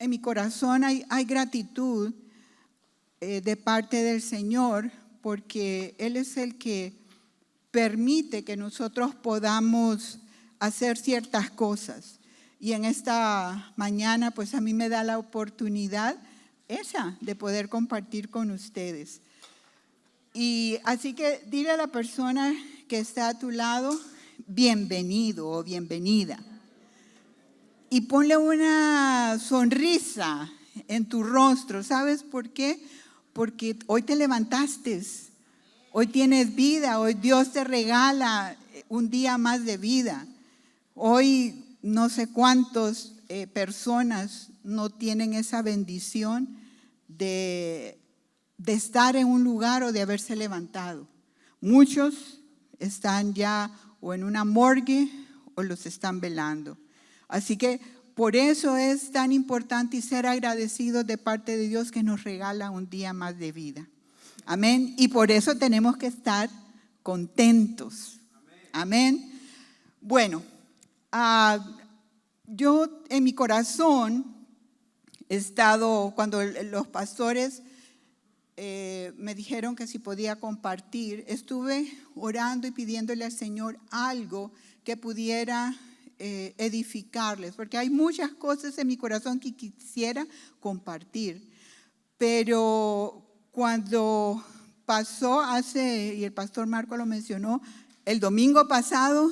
en mi corazón hay gratitud de parte del Señor, porque Él es el que permite que nosotros podamos hacer ciertas cosas. Y en esta mañana, pues a mí me da la oportunidad esa de poder compartir con ustedes. Y así que dile a la persona que está a tu lado, bienvenido o bienvenida. Y ponle una sonrisa en tu rostro. ¿Sabes por qué? Porque hoy te levantaste, hoy tienes vida, hoy Dios te regala un día más de vida. Hoy no sé cuántas personas no tienen esa bendición de estar en un lugar o de haberse levantado. Muchos están ya o en una morgue o los están velando. Así que por eso es tan importante y ser agradecidos de parte de Dios que nos regala un día más de vida. Amén. Y por eso tenemos que estar contentos. Amén. Bueno, yo en mi corazón he estado, cuando los pastores me dijeron que si podía compartir, estuve orando y pidiéndole al Señor algo que pudiera edificarles, porque hay muchas cosas en mi corazón que quisiera compartir, pero cuando pasó y el pastor Marco lo mencionó, el domingo pasado,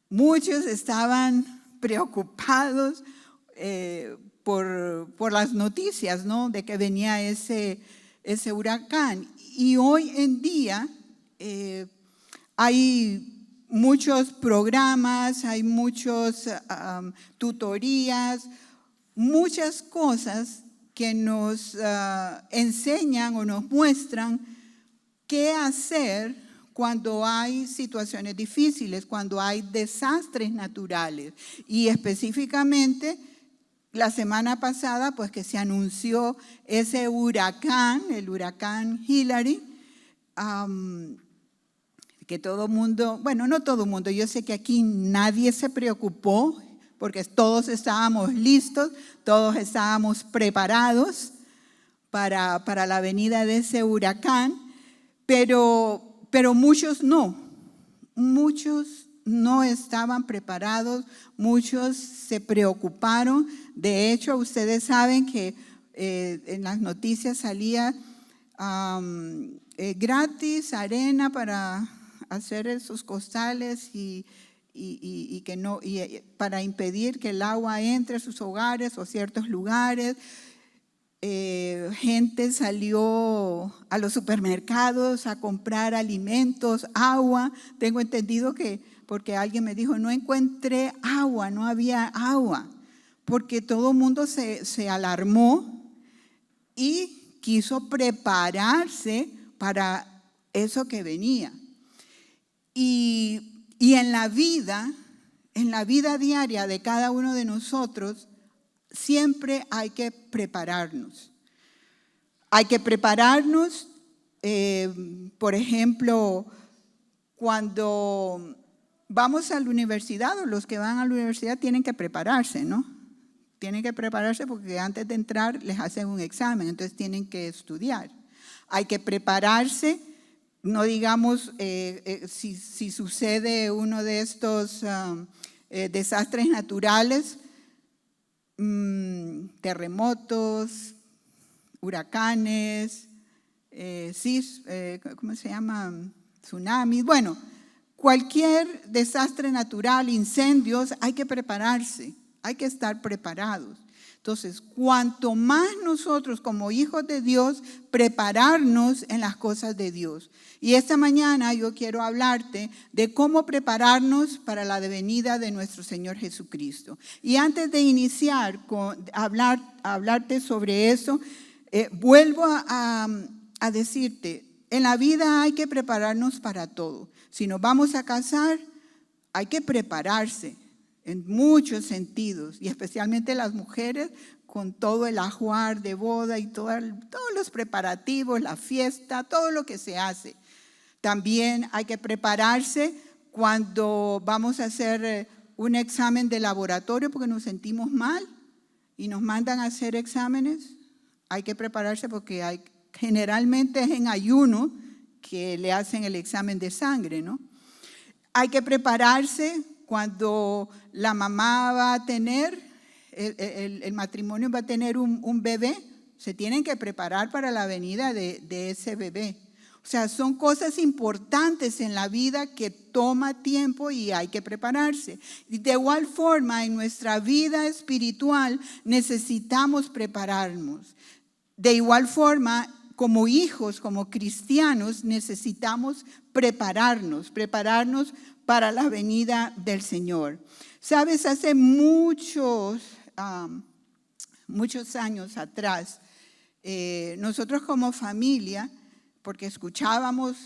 muchos estaban preocupados por las noticias, ¿no?, de que venía ese huracán. Y hoy en día hay muchos programas, hay muchas tutorías, muchas cosas que nos enseñan o nos muestran qué hacer cuando hay situaciones difíciles, cuando hay desastres naturales. Y específicamente, la semana pasada, pues que se anunció ese huracán, el huracán Hillary, que todo mundo, bueno, no todo mundo, yo sé que aquí nadie se preocupó, porque todos estábamos listos, todos estábamos preparados para la venida de ese huracán, pero muchos no estaban preparados, muchos se preocuparon. De hecho, ustedes saben que en las noticias salía gratis arena para hacer esos costales y para impedir que el agua entre a sus hogares o ciertos lugares. Gente salió a los supermercados a comprar alimentos, agua. Tengo entendido que, porque alguien me dijo, no encontré agua, no había agua, porque todo el mundo se alarmó y quiso prepararse para eso que venía. Y en la vida diaria de cada uno de nosotros, siempre hay que prepararnos. Hay que prepararnos, por ejemplo, cuando vamos a la universidad, o los que van a la universidad tienen que prepararse, ¿no? Tienen que prepararse porque antes de entrar les hacen un examen, entonces tienen que estudiar. Hay que prepararse, no digamos, si sucede uno de estos desastres naturales, terremotos, huracanes, ¿cómo se llama? Tsunamis. Bueno, cualquier desastre natural, incendios, hay que prepararse, hay que estar preparados. Entonces, cuanto más nosotros como hijos de Dios, prepararnos en las cosas de Dios. Y esta mañana yo quiero hablarte de cómo prepararnos para la venida de nuestro Señor Jesucristo. Y antes de iniciar con hablarte sobre eso, vuelvo a decirte, en la vida hay que prepararnos para todo. Si nos vamos a casar, hay que prepararse en muchos sentidos, y especialmente las mujeres con todo el ajuar de boda y todos los preparativos, la fiesta, todo lo que se hace. También hay que prepararse cuando vamos a hacer un examen de laboratorio porque nos sentimos mal y nos mandan a hacer exámenes, hay que prepararse porque generalmente es en ayuno que le hacen el examen de sangre, ¿no? Hay que prepararse cuando la mamá va a tener, el matrimonio va a tener un bebé, se tienen que preparar para la venida de ese bebé. O sea, son cosas importantes en la vida que toma tiempo y hay que prepararse. De igual forma, en nuestra vida espiritual necesitamos prepararnos. De igual forma, como hijos, como cristianos, necesitamos prepararnos para la venida del Señor. Sabes, hace muchos años atrás, nosotros como familia, porque escuchábamos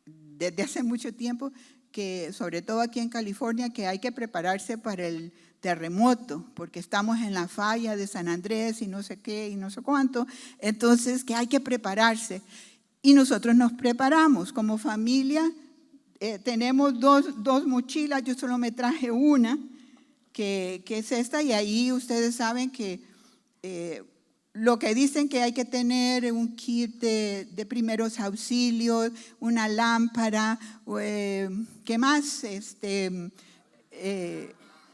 desde hace mucho tiempo que, sobre todo aquí en California, que hay que prepararse para el terremoto, porque estamos en la falla de San Andrés y no sé qué y no sé cuánto, entonces que hay que prepararse. Y nosotros nos preparamos como familia, tenemos dos mochilas, yo solo me traje una, que es esta, y ahí ustedes saben que lo que dicen que hay que tener un kit de primeros auxilios, una lámpara, ¿qué más?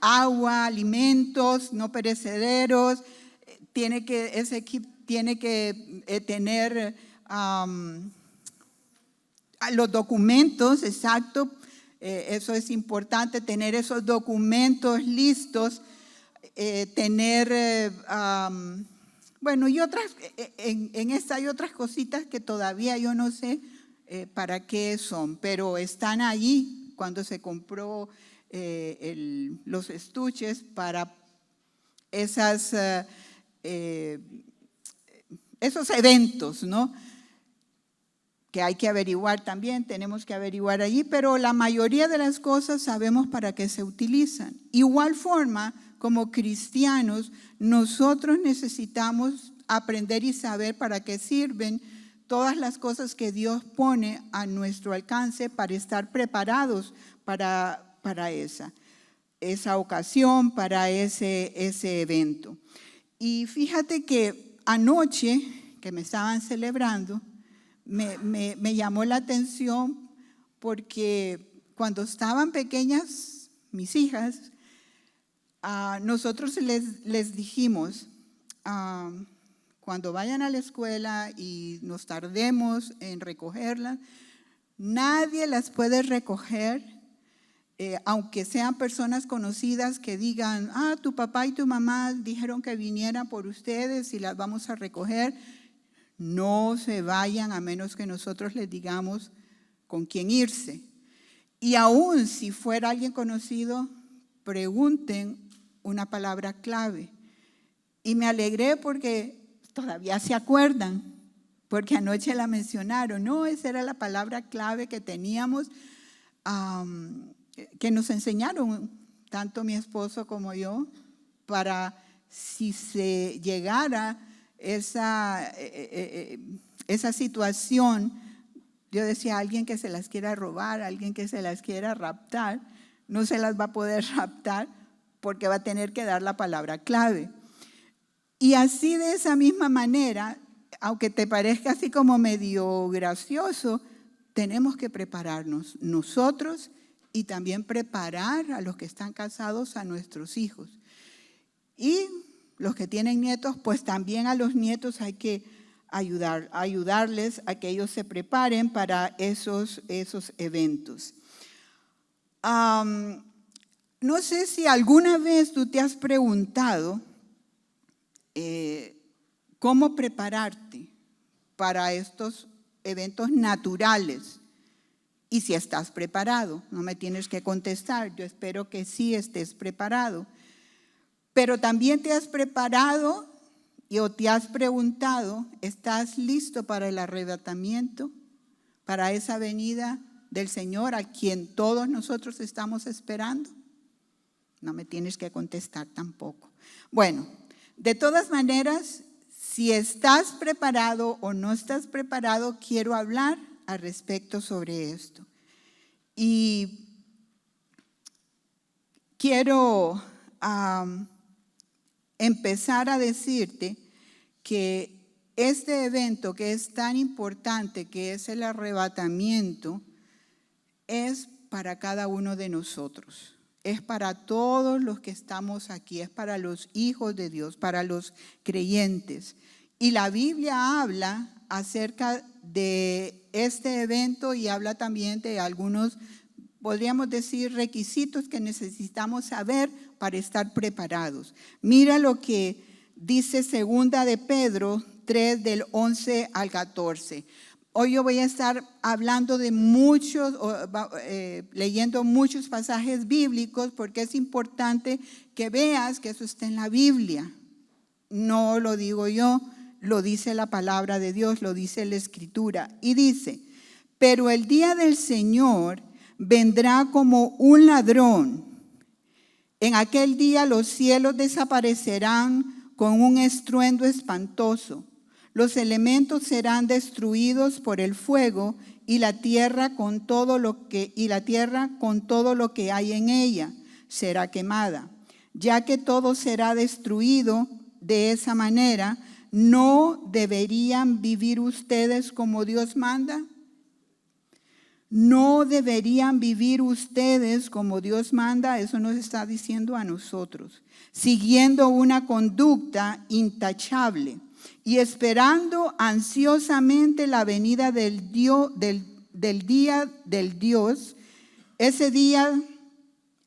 Agua, alimentos no perecederos. Ese kit tiene que tener los documentos, exacto. Eso es importante, tener esos documentos listos, tener... bueno, y otras, en esta hay otras cositas que todavía yo no sé para qué son, pero están allí cuando se compró los estuches para esos eventos, ¿no? Que hay que averiguar también, tenemos que averiguar allí, pero la mayoría de las cosas sabemos para qué se utilizan. Igual forma, como cristianos, nosotros necesitamos aprender y saber para qué sirven todas las cosas que Dios pone a nuestro alcance para estar preparados para esa ocasión, para ese evento. Y fíjate que anoche, que me estaban celebrando, me llamó la atención porque cuando estaban pequeñas mis hijas, nosotros les dijimos, cuando vayan a la escuela y nos tardemos en recogerlas, nadie las puede recoger, aunque sean personas conocidas que digan, tu papá y tu mamá dijeron que vinieran por ustedes y las vamos a recoger. No se vayan a menos que nosotros les digamos con quién irse. Y aún si fuera alguien conocido, pregunten una palabra clave. Y me alegré porque todavía se acuerdan, porque anoche la mencionaron. No, esa era la palabra clave que teníamos, que nos enseñaron, tanto mi esposo como yo, para si se llegara esa situación. Yo decía, alguien que se las quiera robar, alguien que se las quiera raptar, no se las va a poder raptar porque va a tener que dar la palabra clave. Y así, de esa misma manera, aunque te parezca así como medio gracioso, tenemos que prepararnos nosotros y también preparar a los que están casados, a nuestros hijos. Y los que tienen nietos, pues también a los nietos hay que ayudarles a que ellos se preparen para esos eventos. No sé si alguna vez tú te has preguntado cómo prepararte para estos eventos naturales y si estás preparado. No me tienes que contestar, yo espero que sí estés preparado. Pero también te has preparado o te has preguntado, ¿estás listo para el arrebatamiento? Para esa venida del Señor a quien todos nosotros estamos esperando. No me tienes que contestar tampoco. Bueno, de todas maneras, si estás preparado o no estás preparado, quiero hablar al respecto sobre esto. Y quiero empezar a decirte que este evento que es tan importante, que es el arrebatamiento, es para cada uno de nosotros. Es para todos los que estamos aquí, es para los hijos de Dios, para los creyentes. Y la Biblia habla acerca de este evento y habla también de algunos, podríamos decir, requisitos que necesitamos saber para estar preparados. Mira lo que dice segunda de Pedro 3 del 11 al 14. Hoy yo voy a estar hablando de muchos, leyendo muchos pasajes bíblicos porque es importante que veas que eso está en la Biblia. No lo digo yo, lo dice la palabra de Dios, lo dice la Escritura. Y dice, pero el día del Señor vendrá como un ladrón. En aquel día los cielos desaparecerán con un estruendo espantoso. Los elementos serán destruidos por el fuego y la tierra con todo lo que hay en ella será quemada. Ya que todo será destruido de esa manera, ¿no deberían vivir ustedes como Dios manda? ¿No deberían vivir ustedes como Dios manda? Eso nos está diciendo a nosotros, siguiendo una conducta intachable y esperando ansiosamente la venida del día del Dios. Ese día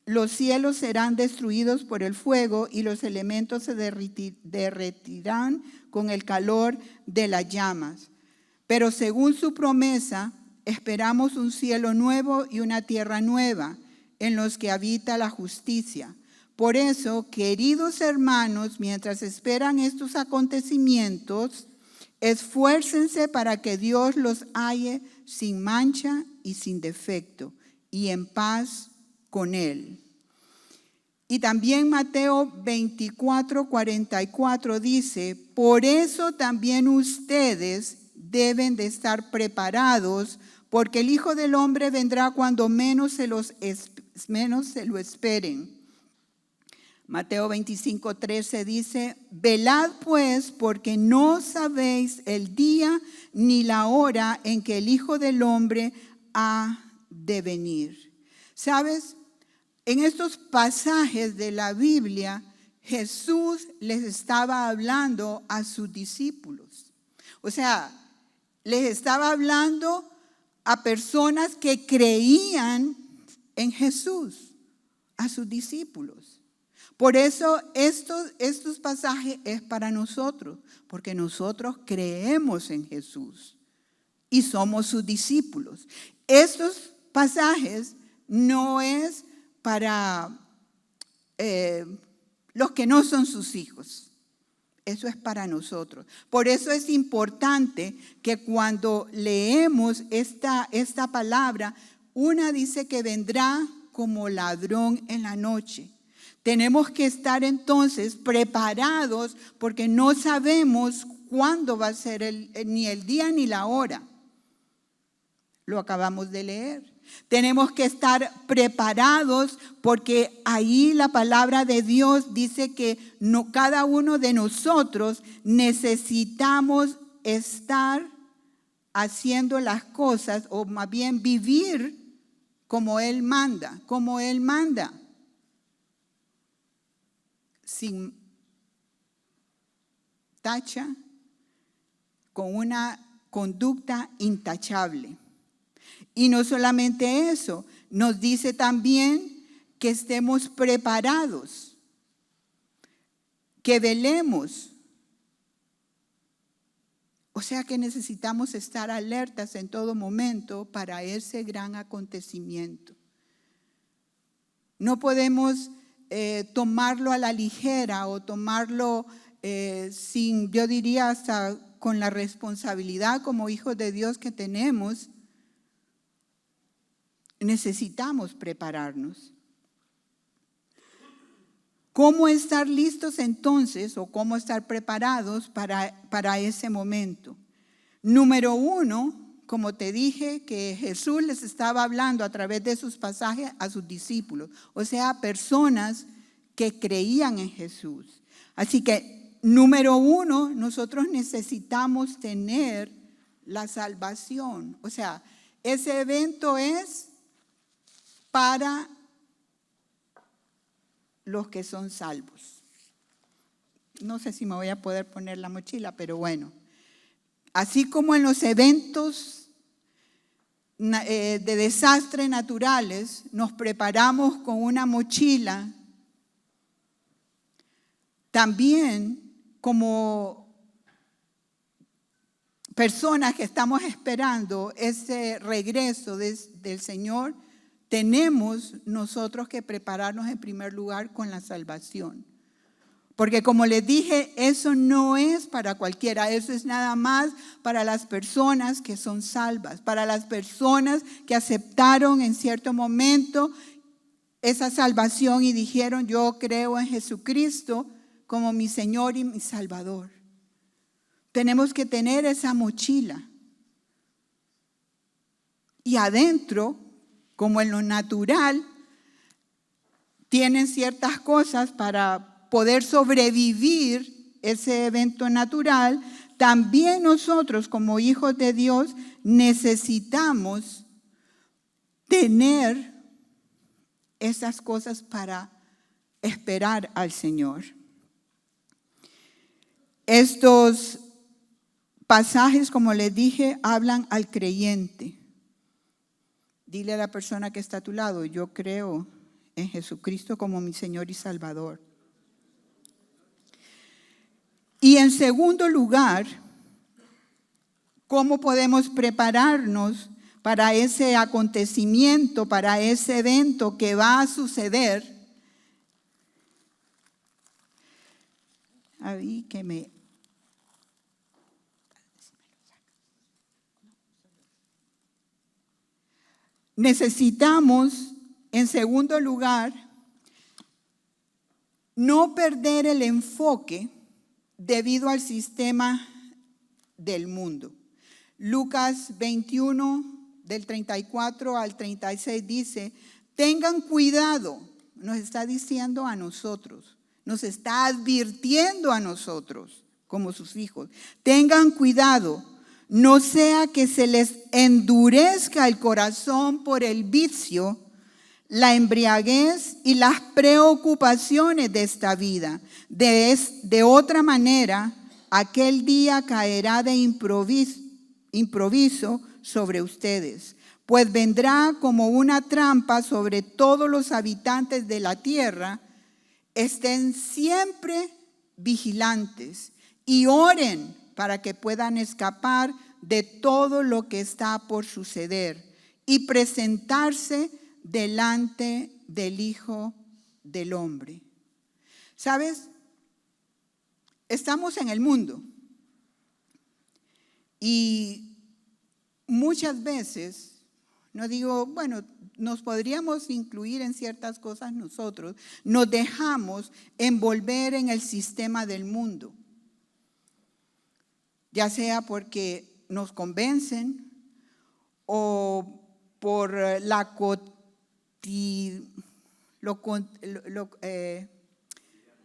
los cielos serán destruidos por el fuego y los elementos se derretirán con el calor de las llamas. Pero según su promesa, esperamos un cielo nuevo y una tierra nueva en los que habita la justicia. Por eso, queridos hermanos, mientras esperan estos acontecimientos, esfuércense para que Dios los halle sin mancha y sin defecto y en paz con Él. Y también Mateo 24:44 dice, por eso también ustedes deben de estar preparados, porque el Hijo del Hombre vendrá cuando menos se lo esperen. Mateo 25:13 dice, velad pues, porque no sabéis el día ni la hora en que el Hijo del Hombre ha de venir. ¿Sabes? En estos pasajes de la Biblia, Jesús les estaba hablando a sus discípulos. O sea, les estaba hablando a personas que creían en Jesús, a sus discípulos. Por eso estos pasajes es para nosotros, porque nosotros creemos en Jesús y somos sus discípulos. Estos pasajes no es para los que no son sus hijos. Eso es para nosotros. Por eso es importante que cuando leemos esta palabra, una dice que vendrá como ladrón en la noche. Tenemos que estar entonces preparados porque no sabemos cuándo va a ser ni el día ni la hora. Lo acabamos de leer. Tenemos que estar preparados porque ahí la palabra de Dios dice que cada uno de nosotros necesitamos estar haciendo las cosas o más bien vivir como Él manda, sin tacha, con una conducta intachable. Y no solamente eso, nos dice también que estemos preparados, que velemos. O sea que necesitamos estar alertas en todo momento para ese gran acontecimiento. No podemos tomarlo a la ligera o tomarlo sin, yo diría, hasta con la responsabilidad como hijos de Dios que tenemos. Necesitamos prepararnos. ¿Cómo estar listos entonces o cómo estar preparados para ese momento? Número uno, como te dije, que Jesús les estaba hablando a través de sus pasajes a sus discípulos, o sea, personas que creían en Jesús. Así que, número uno, nosotros necesitamos tener la salvación. O sea, ese evento es para los que son salvos. No sé si me voy a poder poner la mochila, pero bueno. Así como en los eventos de desastres naturales nos preparamos con una mochila, también como personas que estamos esperando ese regreso del Señor, tenemos nosotros que prepararnos en primer lugar con la salvación. Porque como les dije, eso no es para cualquiera, eso es nada más para las personas que son salvas, para las personas que aceptaron en cierto momento esa salvación y dijeron, yo creo en Jesucristo como mi Señor y mi Salvador. Tenemos que tener esa mochila. Y adentro, como en lo natural, tienen ciertas cosas para poder sobrevivir ese evento natural. También nosotros, como hijos de Dios, necesitamos tener esas cosas para esperar al Señor. Estos pasajes, como les dije, hablan al creyente. Dile a la persona que está a tu lado, yo creo en Jesucristo como mi Señor y Salvador. Y en segundo lugar, ¿cómo podemos prepararnos para ese acontecimiento, para ese evento que va a suceder? Ahí que me... Necesitamos, en segundo lugar, no perder el enfoque debido al sistema del mundo. Lucas 21, del 34 al 36 dice, tengan cuidado, nos está diciendo a nosotros, nos está advirtiendo a nosotros como sus hijos. Tengan cuidado, no sea que se les endurezca el corazón por el vicio, la embriaguez y las preocupaciones de esta vida. De otra manera, aquel día caerá de improviso sobre ustedes, pues vendrá como una trampa sobre todos los habitantes de la tierra. Estén siempre vigilantes y oren para que puedan escapar de todo lo que está por suceder y presentarse delante del Hijo del Hombre. ¿Sabes? Estamos en el mundo y muchas veces, no digo, bueno, nos podríamos incluir en ciertas cosas nosotros, nos dejamos envolver en el sistema del mundo, ya sea porque nos convencen o por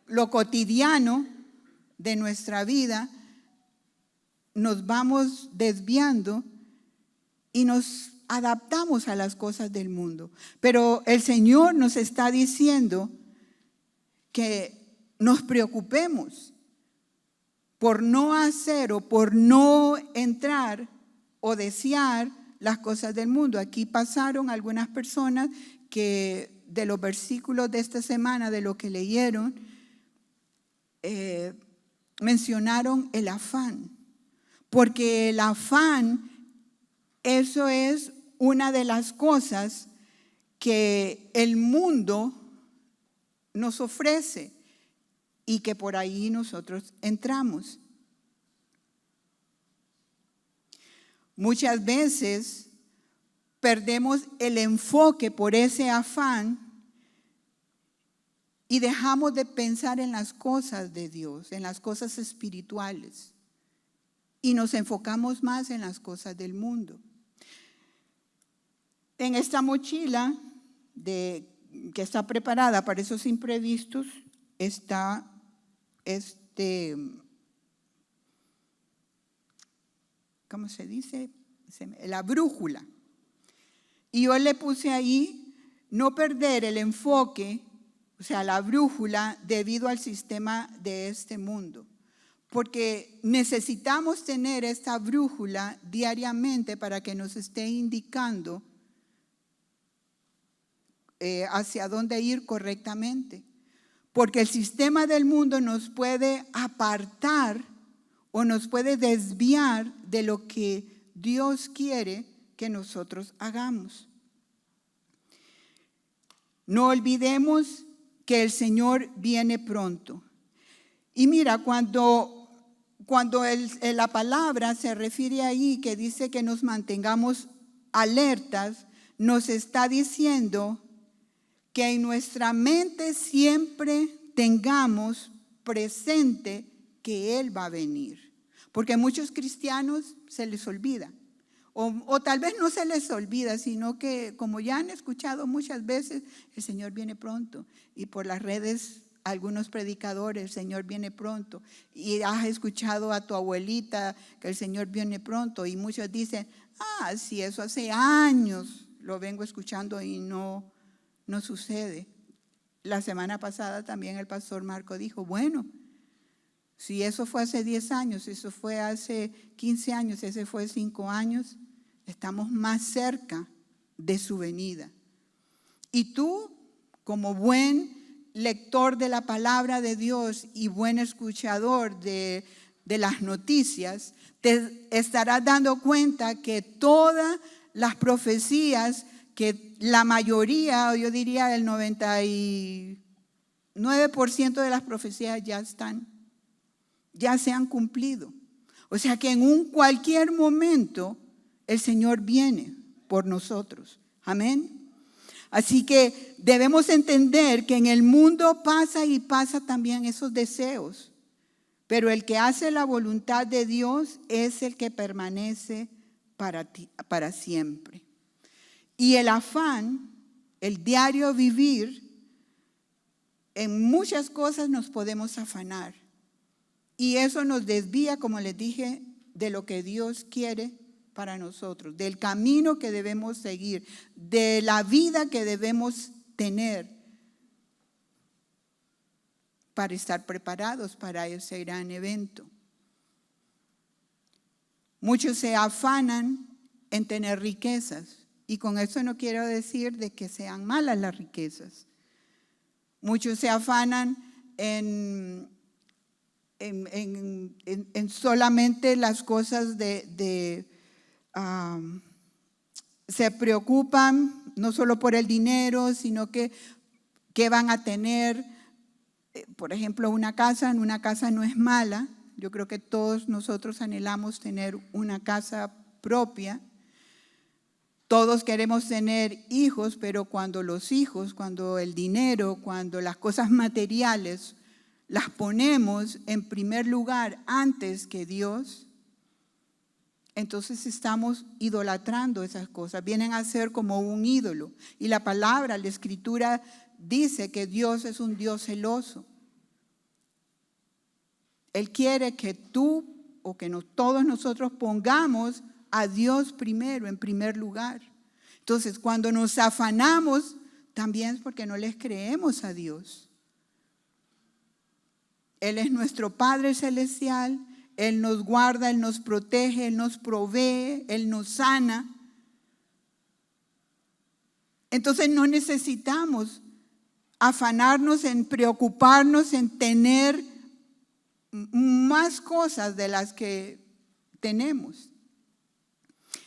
lo cotidiano de nuestra vida, nos vamos desviando y nos adaptamos a las cosas del mundo. Pero el Señor nos está diciendo que nos preocupemos por no hacer o por no entrar o desear las cosas del mundo. Aquí pasaron algunas personas que de los versículos de esta semana, de lo que leyeron, mencionaron el afán. Porque el afán, eso es una de las cosas que el mundo nos ofrece y que por ahí nosotros entramos. Muchas veces perdemos el enfoque por ese afán y dejamos de pensar en las cosas de Dios, en las cosas espirituales, y nos enfocamos más en las cosas del mundo. En esta mochila que está preparada para esos imprevistos está ¿cómo se dice? La brújula. Y yo le puse ahí, no perder el enfoque, o sea, la brújula, debido al sistema de este mundo. Porque necesitamos tener esta brújula diariamente para que nos esté indicando hacia dónde ir correctamente. Porque el sistema del mundo nos puede apartar o nos puede desviar de lo que Dios quiere que nosotros hagamos. No olvidemos que el Señor viene pronto. Y mira, cuando la palabra se refiere ahí, que dice que nos mantengamos alertas, nos está diciendo que en nuestra mente siempre tengamos presente que Él va a venir. Porque a muchos cristianos se les olvida. O tal vez no se les olvida, sino que como ya han escuchado muchas veces, el Señor viene pronto. Y por las redes, algunos predicadores, el Señor viene pronto. Y has escuchado a tu abuelita que el Señor viene pronto. Y muchos dicen, sí, eso hace años lo vengo escuchando y no sucede. La semana pasada también el pastor Marco dijo, bueno, si eso fue hace 10 años, eso fue hace 15 años, ese fue 5 años, estamos más cerca de su venida. Y tú, como buen lector de la palabra de Dios y buen escuchador de las noticias, te estarás dando cuenta que todas las profecías, que la mayoría, yo diría el 99% de las profecías ya se han cumplido. O sea que en cualquier momento el Señor viene por nosotros. Amén. Así que debemos entender que en el mundo pasa y pasa también esos deseos. Pero el que hace la voluntad de Dios es el que permanece para siempre. Y el afán, el diario vivir, en muchas cosas nos podemos afanar. Y eso nos desvía, como les dije, de lo que Dios quiere para nosotros, del camino que debemos seguir, de la vida que debemos tener para estar preparados para ese gran evento. Muchos se afanan en tener riquezas. Y con eso no quiero decir de que sean malas las riquezas. Muchos se afanan en solamente las cosas se preocupan no solo por el dinero, sino que van a tener, por ejemplo, una casa. Una casa no es mala. Yo creo que todos nosotros anhelamos tener una casa propia. Todos queremos tener hijos, pero cuando el dinero, cuando las cosas materiales las ponemos en primer lugar antes que Dios, entonces estamos idolatrando esas cosas. Vienen a ser como un ídolo. Y la palabra, la Escritura dice que Dios es un Dios celoso. Él quiere que tú o que todos nosotros pongamos a Dios primero, en primer lugar. Entonces, cuando nos afanamos, también es porque no les creemos a Dios. Él es nuestro Padre Celestial, Él nos guarda, Él nos protege, Él nos provee, Él nos sana. Entonces no necesitamos afanarnos en preocuparnos, en tener más cosas de las que tenemos.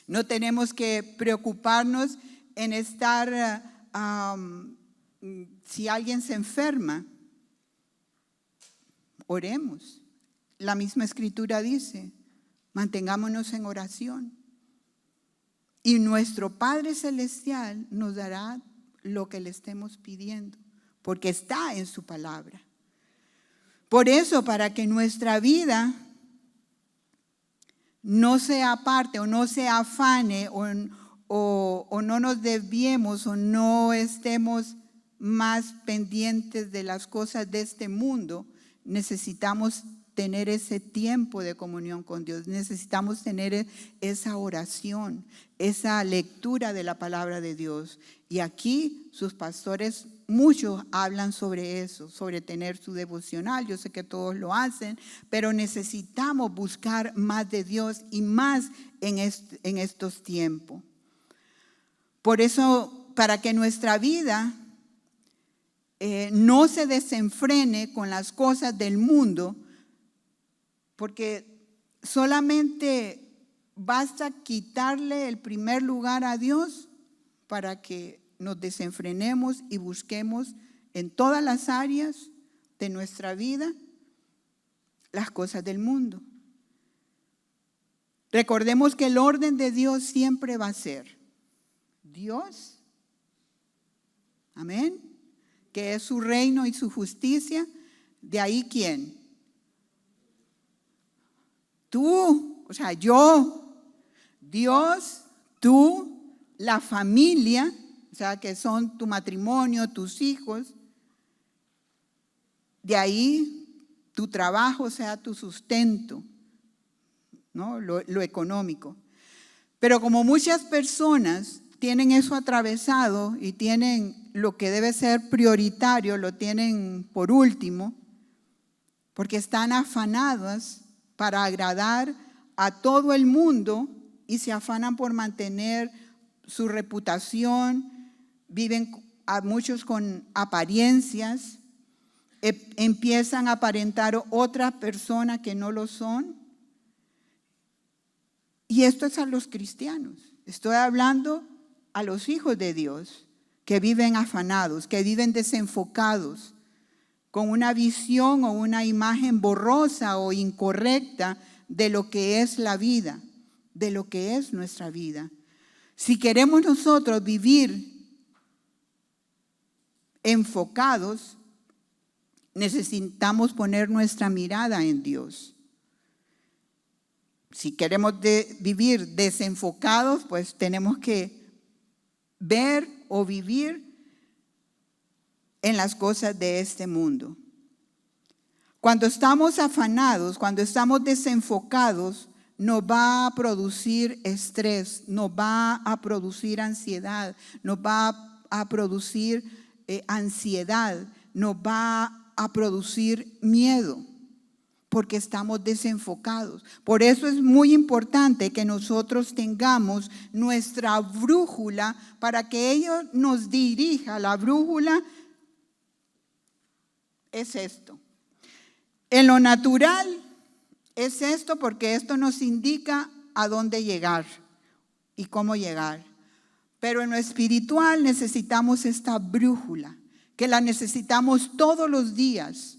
No tenemos que preocuparnos en estar, si alguien se enferma, oremos. La misma Escritura dice, mantengámonos en oración. Y nuestro Padre Celestial nos dará lo que le estemos pidiendo, porque está en su palabra. Por eso, para que nuestra vida no se aparte o no se afane o no nos desviemos o no estemos más pendientes de las cosas de este mundo, necesitamos tener ese tiempo de comunión con Dios. Necesitamos tener esa oración, esa lectura de la palabra de Dios. Y aquí sus pastores, muchos hablan sobre eso, sobre tener su devocional. Yo sé que todos lo hacen, pero necesitamos buscar más de Dios y más en estos tiempos. Por eso, para que nuestra vida no se desenfrene con las cosas del mundo, porque solamente basta quitarle el primer lugar a Dios para que nos desenfrenemos y busquemos en todas las áreas de nuestra vida las cosas del mundo. Recordemos que el orden de Dios siempre va a ser Dios, amén, que es su reino y su justicia. De ahí, ¿quién? Tú, o sea, yo, Dios, tú, la familia, o sea, que son tu matrimonio, tus hijos. De ahí, tu trabajo, o sea, tu sustento, ¿no? Lo económico. Pero como muchas personas tienen eso atravesado y tienen lo que debe ser prioritario, lo tienen por último, porque están afanadas para agradar a todo el mundo y se afanan por mantener su reputación, viven a muchos con apariencias, empiezan a aparentar otras personas que no lo son. Y esto es a los cristianos. Estoy hablando a los hijos de Dios que viven afanados, que viven desenfocados, con una visión o una imagen borrosa o incorrecta de lo que es la vida, de lo que es nuestra vida. Si queremos nosotros vivir enfocados, necesitamos poner nuestra mirada en Dios. Si queremos vivir desenfocados, pues tenemos que ver o vivir en las cosas de este mundo. Cuando estamos afanados, cuando estamos desenfocados, nos va a producir estrés, nos va a producir ansiedad, nos va a producir ansiedad, nos va a producir miedo, porque estamos desenfocados. Por eso es muy importante que nosotros tengamos nuestra brújula para que ello nos dirija. La brújula es esto. En lo natural es esto, porque esto nos indica a dónde llegar y cómo llegar. Pero en lo espiritual necesitamos esta brújula, que la necesitamos todos los días.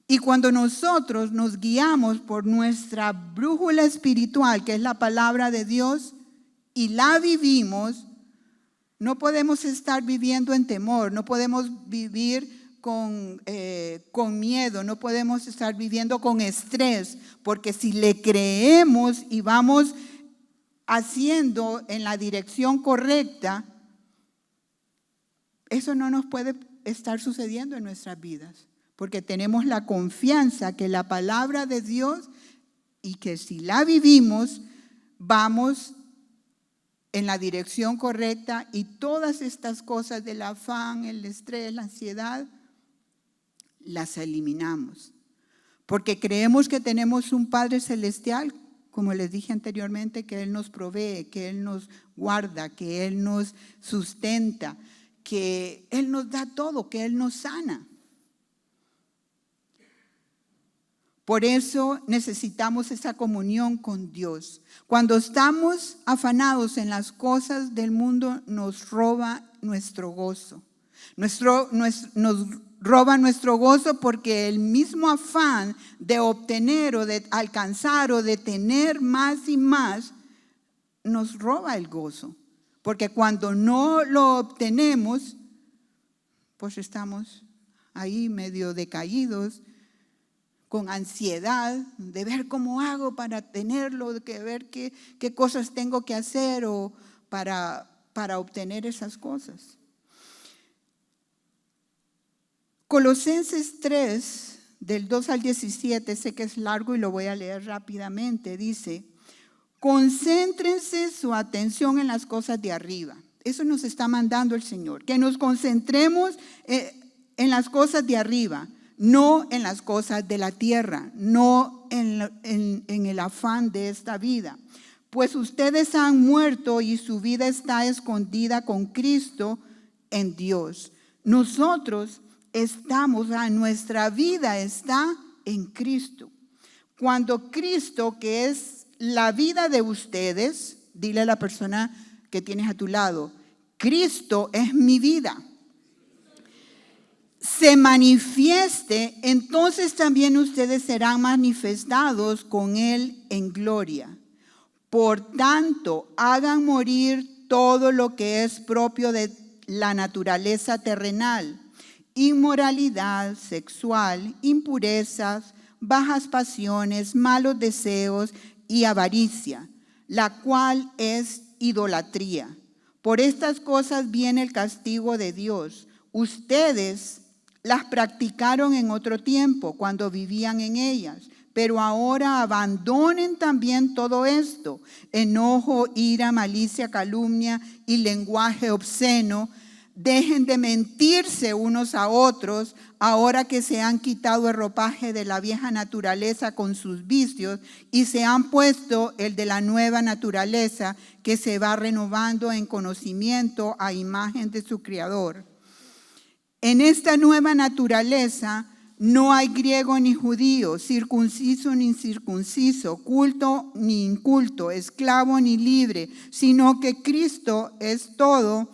Y cuando nosotros nos guiamos por nuestra brújula espiritual, que es la palabra de Dios, y la vivimos, no podemos estar viviendo en temor, no podemos vivir con miedo, no podemos estar viviendo con estrés, porque si le creemos y vamos haciendo en la dirección correcta, eso no nos puede estar sucediendo en nuestras vidas, porque tenemos la confianza que la palabra de Dios, y que si la vivimos, vamos en la dirección correcta, y todas estas cosas del afán, el estrés, la ansiedad, las eliminamos, porque creemos que tenemos un Padre Celestial, como les dije anteriormente, que Él nos provee, que Él nos guarda, que Él nos sustenta, que Él nos da todo, que Él nos sana. Por eso necesitamos esa comunión con Dios. Cuando estamos afanados en las cosas del mundo, nos roba nuestro gozo. Nos roba nuestro gozo, porque el mismo afán de obtener o de alcanzar o de tener más y más nos roba el gozo. Porque cuando no lo obtenemos, pues estamos ahí medio decaídos, con ansiedad de ver cómo hago para tenerlo, de ver qué cosas tengo que hacer o para obtener esas cosas. Colosenses 3, del 2 al 17, sé que es largo y lo voy a leer rápidamente. Dice, concéntrense su atención en las cosas de arriba. Eso nos está mandando el Señor, que nos concentremos en las cosas de arriba, no en las cosas de la tierra, no en el afán de esta vida. Pues ustedes han muerto y su vida está escondida con Cristo en Dios. Nosotros estamos, nuestra vida está en Cristo. Cuando Cristo, que es la vida de ustedes, dile a la persona que tienes a tu lado, Cristo es mi vida, se manifieste, entonces también ustedes serán manifestados con Él en gloria. Por tanto, hagan morir todo lo que es propio de la naturaleza terrenal: inmoralidad sexual, impurezas, bajas pasiones, malos deseos y avaricia, la cual es idolatría. Por estas cosas viene el castigo de Dios. Ustedes las practicaron en otro tiempo, cuando vivían en ellas. Pero ahora abandonen también todo esto: enojo, ira, malicia, calumnia y lenguaje obsceno. Dejen de mentirse unos a otros, ahora que se han quitado el ropaje de la vieja naturaleza con sus vicios y se han puesto el de la nueva naturaleza, que se va renovando en conocimiento a imagen de su Creador. En esta nueva naturaleza no hay griego ni judío, circunciso ni incircunciso, culto ni inculto, esclavo ni libre, sino que Cristo es todo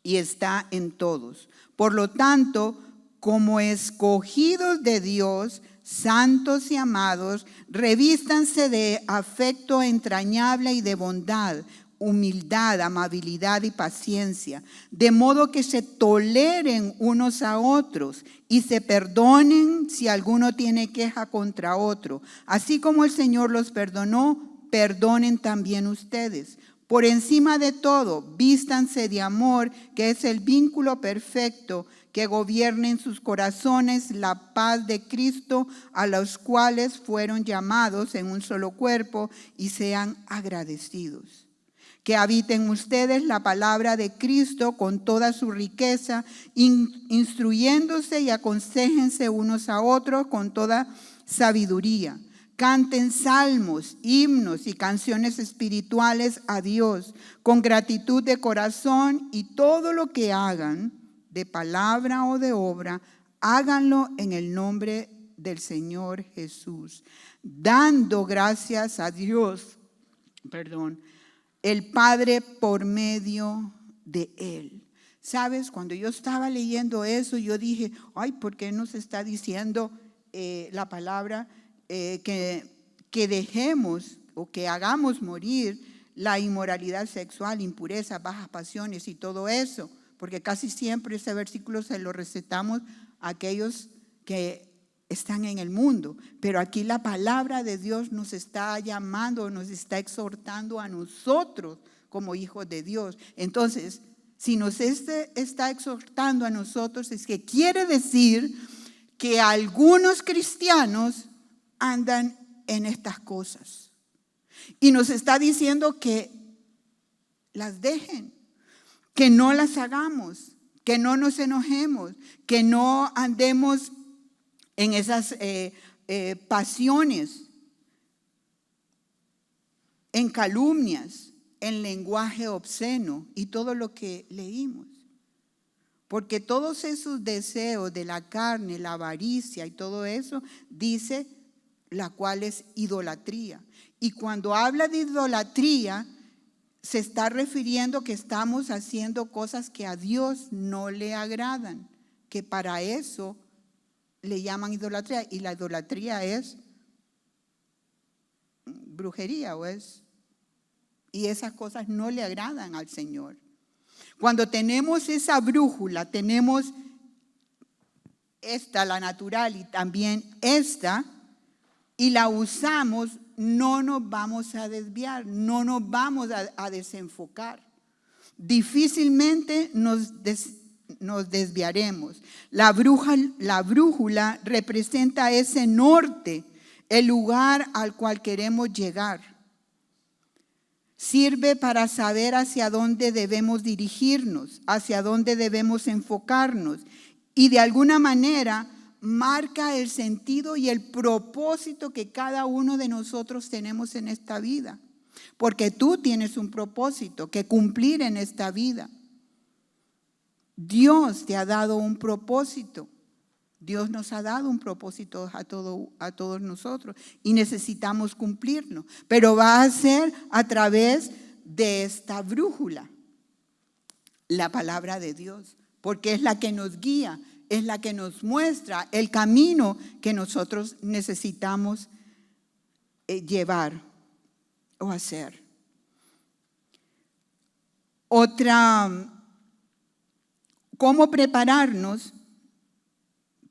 y está en todos. Por lo tanto, como escogidos de Dios, santos y amados, revístanse de afecto entrañable y de bondad, humildad, amabilidad y paciencia, de modo que se toleren unos a otros y se perdonen si alguno tiene queja contra otro. Así como el Señor los perdonó, perdonen también ustedes. Por encima de todo, vístanse de amor, que es el vínculo perfecto que gobierne en sus corazones la paz de Cristo, a los cuales fueron llamados en un solo cuerpo, y sean agradecidos. Que habiten ustedes la palabra de Cristo con toda su riqueza, instruyéndose y aconséjense unos a otros con toda sabiduría. Canten salmos, himnos y canciones espirituales a Dios con gratitud de corazón, y todo lo que hagan, de palabra o de obra, háganlo en el nombre del Señor Jesús, dando gracias a Dios, el Padre, por medio de Él. ¿Sabes? Cuando yo estaba leyendo eso, yo dije, ay, ¿por qué nos está diciendo la palabra que dejemos o que hagamos morir la inmoralidad sexual, impureza, bajas pasiones y todo eso? Porque casi siempre ese versículo se lo recetamos a aquellos que están en el mundo. Pero aquí la palabra de Dios nos está llamando, nos está exhortando a nosotros como hijos de Dios. Entonces, si nos está exhortando a nosotros, es que quiere decir que algunos cristianos andan en estas cosas. Y nos está diciendo que las dejen, que no las hagamos, que no nos enojemos, que no andemos en esas pasiones, en calumnias, en lenguaje obsceno y todo lo que leímos. Porque todos esos deseos de la carne, la avaricia y todo eso, dice, la cual es idolatría. Y cuando habla de idolatría, se está refiriendo que estamos haciendo cosas que a Dios no le agradan, que para eso le llaman idolatría. Y la idolatría es brujería, y esas cosas no le agradan al Señor. Cuando tenemos esa brújula, tenemos esta, la natural, y también esta, y la usamos, no nos vamos a desviar, no nos vamos a desenfocar. Difícilmente nos desviaremos. La brújula representa ese norte, el lugar al cual queremos llegar. Sirve para saber hacia dónde debemos dirigirnos, hacia dónde debemos enfocarnos, y de alguna manera marca el sentido y el propósito que cada uno de nosotros tenemos en esta vida. Porque tú tienes un propósito que cumplir en esta vida. Dios te ha dado un propósito. Dios nos ha dado un propósito a todos nosotros y necesitamos cumplirlo. Pero va a ser a través de esta brújula, la palabra de Dios, porque es la que nos guía, es la que nos muestra el camino que nosotros necesitamos llevar o hacer. ¿Cómo prepararnos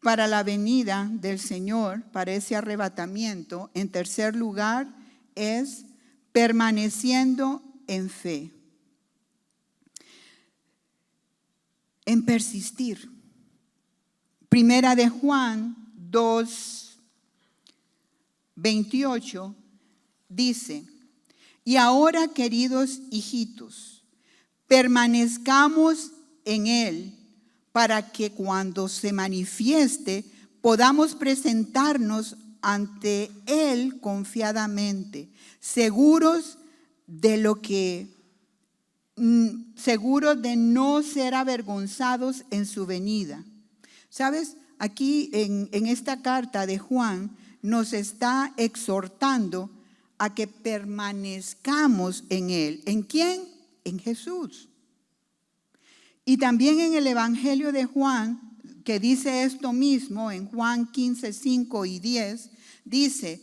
para la venida del Señor, para ese arrebatamiento? En tercer lugar, es permaneciendo en fe, en persistir. Primera de Juan 2:28 dice: y ahora, queridos hijitos, permanezcamos en Él, para que cuando se manifieste podamos presentarnos ante Él confiadamente, seguros de no ser avergonzados en su venida. ¿Sabes? Aquí en esta carta de Juan nos está exhortando a que permanezcamos en Él. ¿En quién? En Jesús. Y también en el Evangelio de Juan, que dice esto mismo, en Juan 15:5 y 10, dice: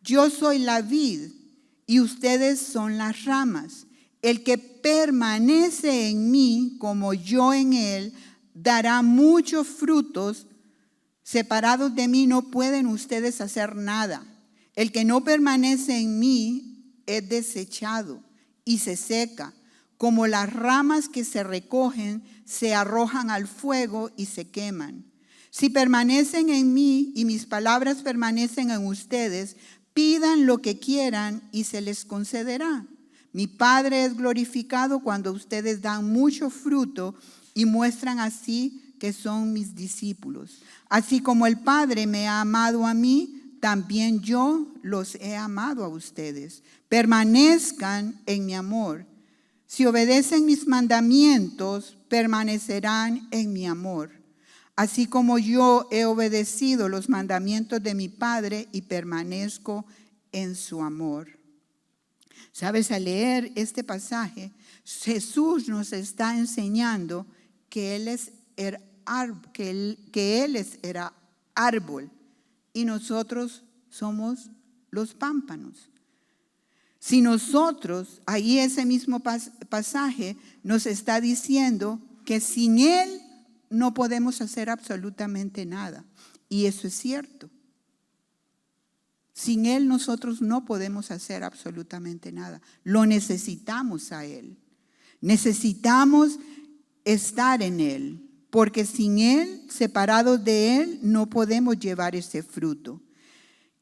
yo soy la vid y ustedes son las ramas. El que permanece en mí, como yo en él, dará muchos frutos. Separados de mí no pueden ustedes hacer nada. El que no permanece en mí es desechado y se seca. Como las ramas que se recogen, se arrojan al fuego y se queman. Si permanecen en mí y mis palabras permanecen en ustedes, pidan lo que quieran y se les concederá. Mi Padre es glorificado cuando ustedes dan mucho fruto y muestran así que son mis discípulos. Así como el Padre me ha amado a mí, también yo los he amado a ustedes. Permanezcan en mi amor. Si obedecen mis mandamientos, permanecerán en mi amor, así como yo he obedecido los mandamientos de mi Padre y permanezco en su amor. ¿Sabes? Al leer este pasaje, Jesús nos está enseñando que Él es el árbol y nosotros somos los pámpanos. Si nosotros, ahí ese mismo pasaje nos está diciendo que sin Él no podemos hacer absolutamente nada. Y eso es cierto. Sin Él nosotros no podemos hacer absolutamente nada. Lo necesitamos a Él. Necesitamos estar en Él. Porque sin Él, separados de Él, no podemos llevar ese fruto.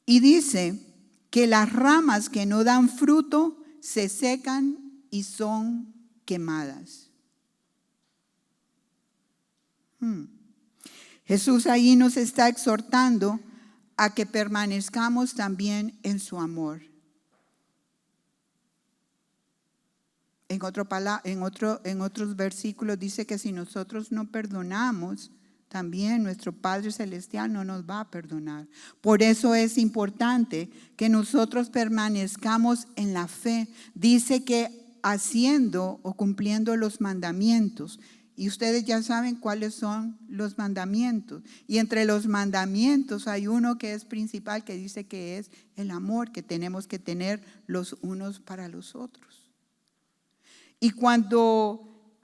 Y dice que las ramas que no dan fruto se secan y son quemadas. Jesús ahí nos está exhortando a que permanezcamos también en su amor. En otros versículos dice que si nosotros no perdonamos, también nuestro Padre Celestial no nos va a perdonar. Por eso es importante que nosotros permanezcamos en la fe. Dice que haciendo o cumpliendo los mandamientos. Y ustedes ya saben cuáles son los mandamientos. Y entre los mandamientos hay uno que es principal, que dice que es el amor que tenemos que tener los unos para los otros. Y cuando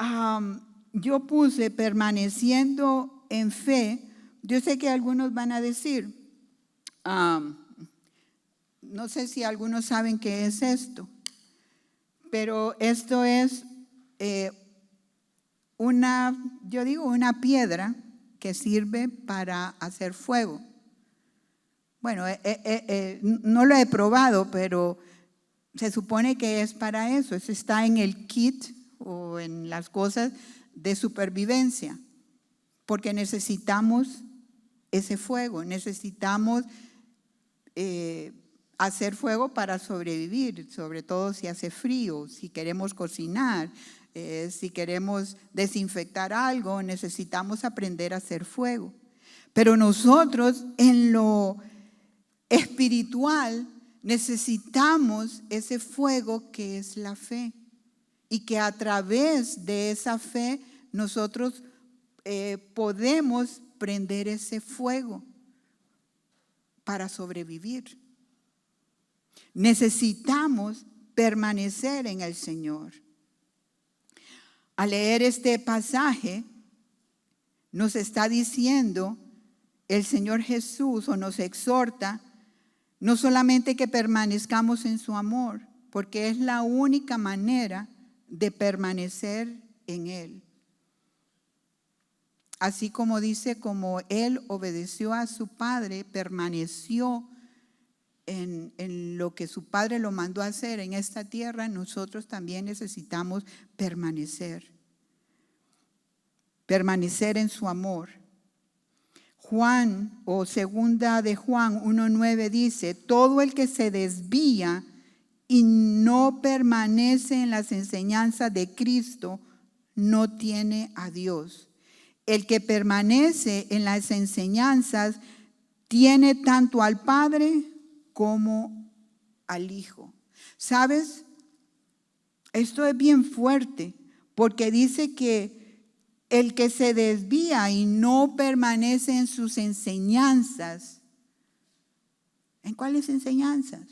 yo puse permaneciendo en fe, yo sé que algunos van a decir, no sé si algunos saben qué es esto, pero esto es una piedra que sirve para hacer fuego. Bueno, no lo he probado, pero se supone que es para eso. Eso está en el kit o en las cosas de supervivencia, porque necesitamos ese fuego, necesitamos hacer fuego para sobrevivir, sobre todo si hace frío, si queremos cocinar, si queremos desinfectar algo, necesitamos aprender a hacer fuego. Pero nosotros en lo espiritual necesitamos ese fuego que es la fe, y que a través de esa fe nosotros podemos prender ese fuego para sobrevivir. Necesitamos permanecer en el Señor. Al leer este pasaje, nos está diciendo el Señor Jesús, o nos exhorta, no solamente que permanezcamos en su amor, porque es la única manera de permanecer en Él. Así como dice, como Él obedeció a su Padre, permaneció en lo que su Padre lo mandó a hacer en esta tierra, nosotros también necesitamos permanecer en su amor. Juan, o segunda de Juan 1:9 dice, todo el que se desvía y no permanece en las enseñanzas de Cristo no tiene a Dios. El que permanece en las enseñanzas tiene tanto al Padre como al Hijo. ¿Sabes? Esto es bien fuerte, porque dice que el que se desvía y no permanece en sus enseñanzas. ¿En cuáles enseñanzas?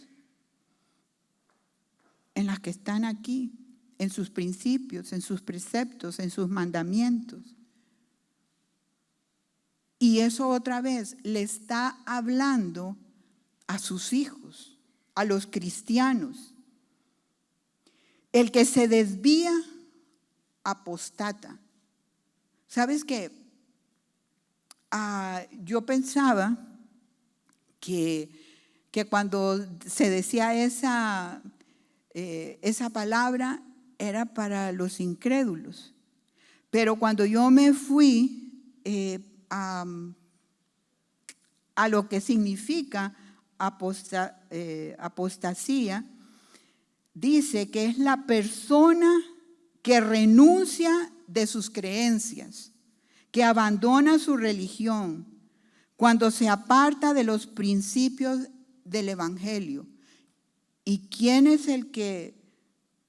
En las que están aquí, en sus principios, en sus preceptos, en sus mandamientos. Y eso otra vez le está hablando a sus hijos, a los cristianos. El que se desvía, apostata. ¿Sabes qué? Yo pensaba que cuando se decía esa palabra era para los incrédulos. Pero cuando yo me fui a lo que significa apostasía, dice que es la persona que renuncia de sus creencias, que abandona su religión cuando se aparta de los principios del Evangelio. ¿Y quién es el que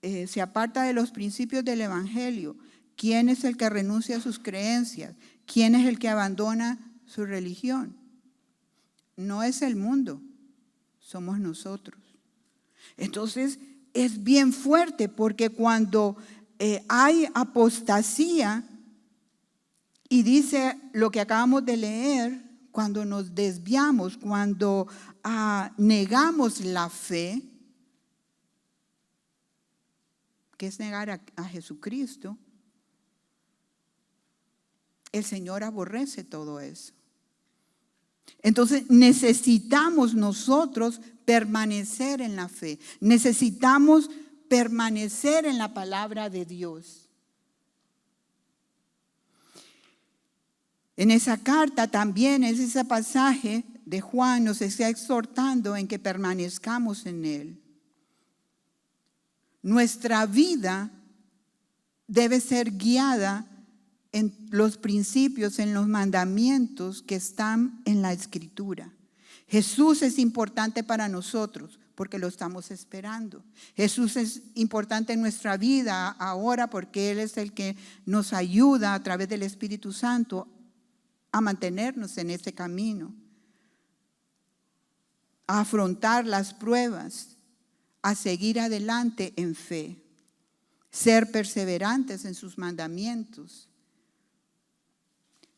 se aparta de los principios del Evangelio? ¿Quién es el que renuncia a sus creencias? ¿Quién es el que abandona su religión? No es el mundo, somos nosotros. Entonces es bien fuerte, porque cuando hay apostasía, y dice lo que acabamos de leer, cuando nos desviamos, cuando negamos la fe, que es negar a Jesucristo, el Señor aborrece todo eso. Entonces necesitamos nosotros permanecer en la fe, necesitamos permanecer en la palabra de Dios. En esa carta también, es ese pasaje de Juan, nos está exhortando en que permanezcamos en Él. Nuestra vida debe ser guiada en los principios, en los mandamientos que están en la Escritura. Jesús es importante para nosotros porque lo estamos esperando. Jesús es importante en nuestra vida ahora porque Él es el que nos ayuda a través del Espíritu Santo a mantenernos en ese camino, a afrontar las pruebas, a seguir adelante en fe, ser perseverantes en sus mandamientos.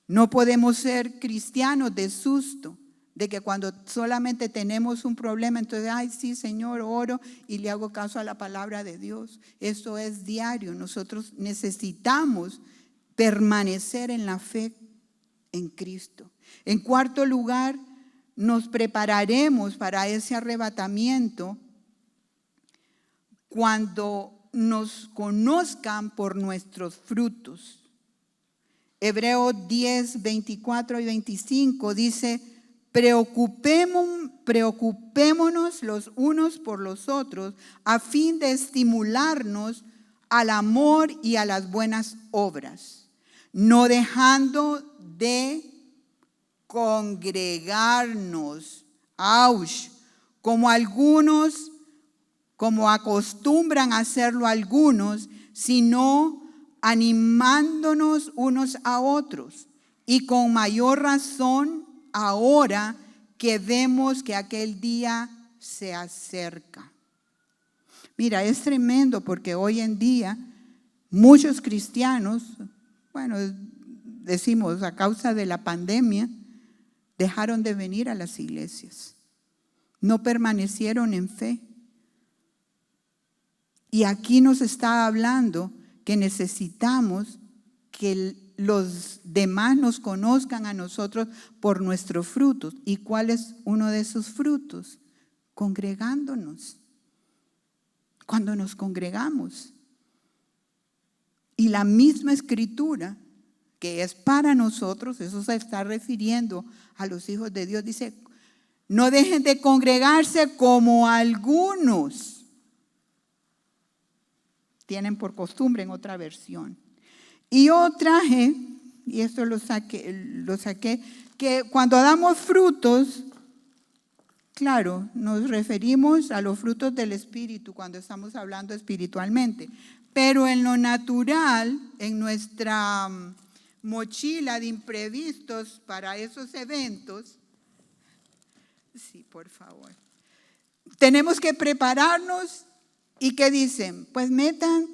No podemos ser cristianos de susto, de que cuando solamente tenemos un problema, entonces, ay, sí, Señor, oro y le hago caso a la palabra de Dios. Esto es diario. Nosotros necesitamos permanecer en la fe en Cristo. En cuarto lugar, nos prepararemos para ese arrebatamiento cuando nos conozcan por nuestros frutos. Hebreos 10, 24 y 25 dice: preocupémonos los unos por los otros a fin de estimularnos al amor y a las buenas obras, no dejando de congregarnos, como acostumbran a hacerlo algunos, sino animándonos unos a otros, y con mayor razón ahora que vemos que aquel día se acerca. Mira, es tremendo porque hoy en día muchos cristianos, bueno, decimos a causa de la pandemia, dejaron de venir a las iglesias, no permanecieron en fe. Y aquí nos está hablando que necesitamos que los demás nos conozcan a nosotros por nuestros frutos. ¿Y cuál es uno de esos frutos? Congregándonos. Cuando nos congregamos. Y la misma escritura que es para nosotros, eso se está refiriendo a los hijos de Dios, dice: no dejen de congregarse como algunos tienen por costumbre, en otra versión. Y yo traje, y esto lo saqué, que cuando damos frutos, claro, nos referimos a los frutos del Espíritu cuando estamos hablando espiritualmente, pero en lo natural, en nuestra mochila de imprevistos para esos eventos, sí, por favor, tenemos que prepararnos. ¿Y qué dicen? Pues metan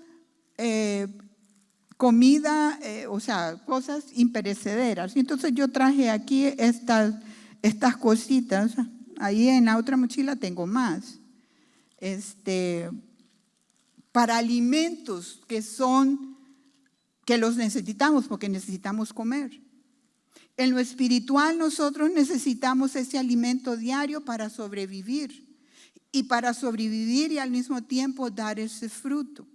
comida, o sea, cosas imperecederas. Y entonces yo traje aquí estas cositas. Ahí en la otra mochila tengo más. Para alimentos que los necesitamos, porque necesitamos comer. En lo espiritual nosotros necesitamos ese alimento diario para sobrevivir. Y para sobrevivir y al mismo tiempo dar ese fruto.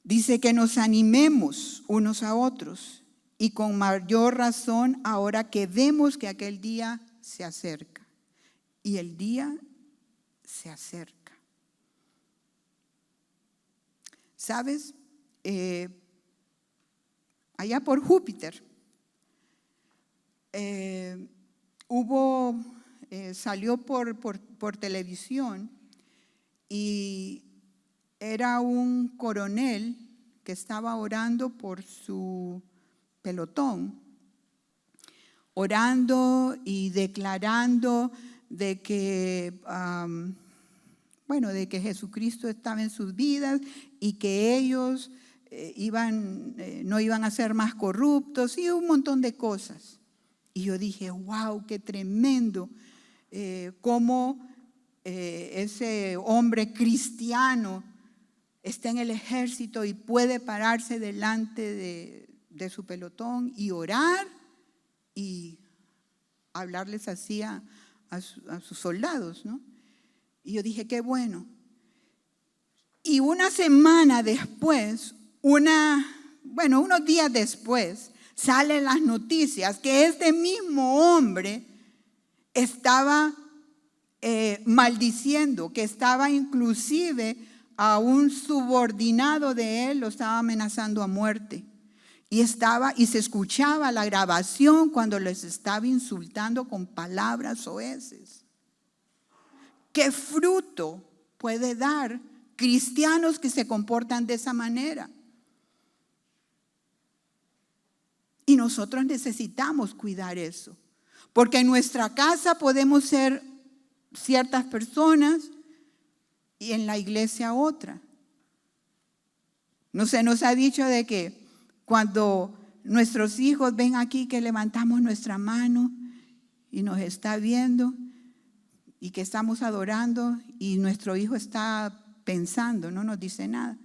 Dice que nos animemos unos a otros y con mayor razón ahora que vemos que aquel día se acerca. Y el día se acerca. ¿Sabes? Allá por Júpiter. Salió por televisión y era un coronel que estaba orando por su pelotón, orando y declarando de que, de que Jesucristo estaba en sus vidas y que ellos no iban a ser más corruptos y un montón de cosas. Y yo dije, wow, qué tremendo, cómo ese hombre cristiano está en el ejército y puede pararse delante de su pelotón y orar y hablarles así a sus soldados, ¿no? Y yo dije, qué bueno. Y una semana después, unos días después, salen las noticias que este mismo hombre estaba maldiciendo, que estaba inclusive a un subordinado de él, lo estaba amenazando a muerte. Y se escuchaba la grabación cuando les estaba insultando con palabras soeces. ¿Qué fruto puede dar cristianos que se comportan de esa manera? Y nosotros necesitamos cuidar eso. Porque en nuestra casa podemos ser ciertas personas y en la iglesia otra. No se nos ha dicho de que cuando nuestros hijos ven aquí que levantamos nuestra mano y nos está viendo y que estamos adorando y nuestro hijo está pensando, no nos dice nada.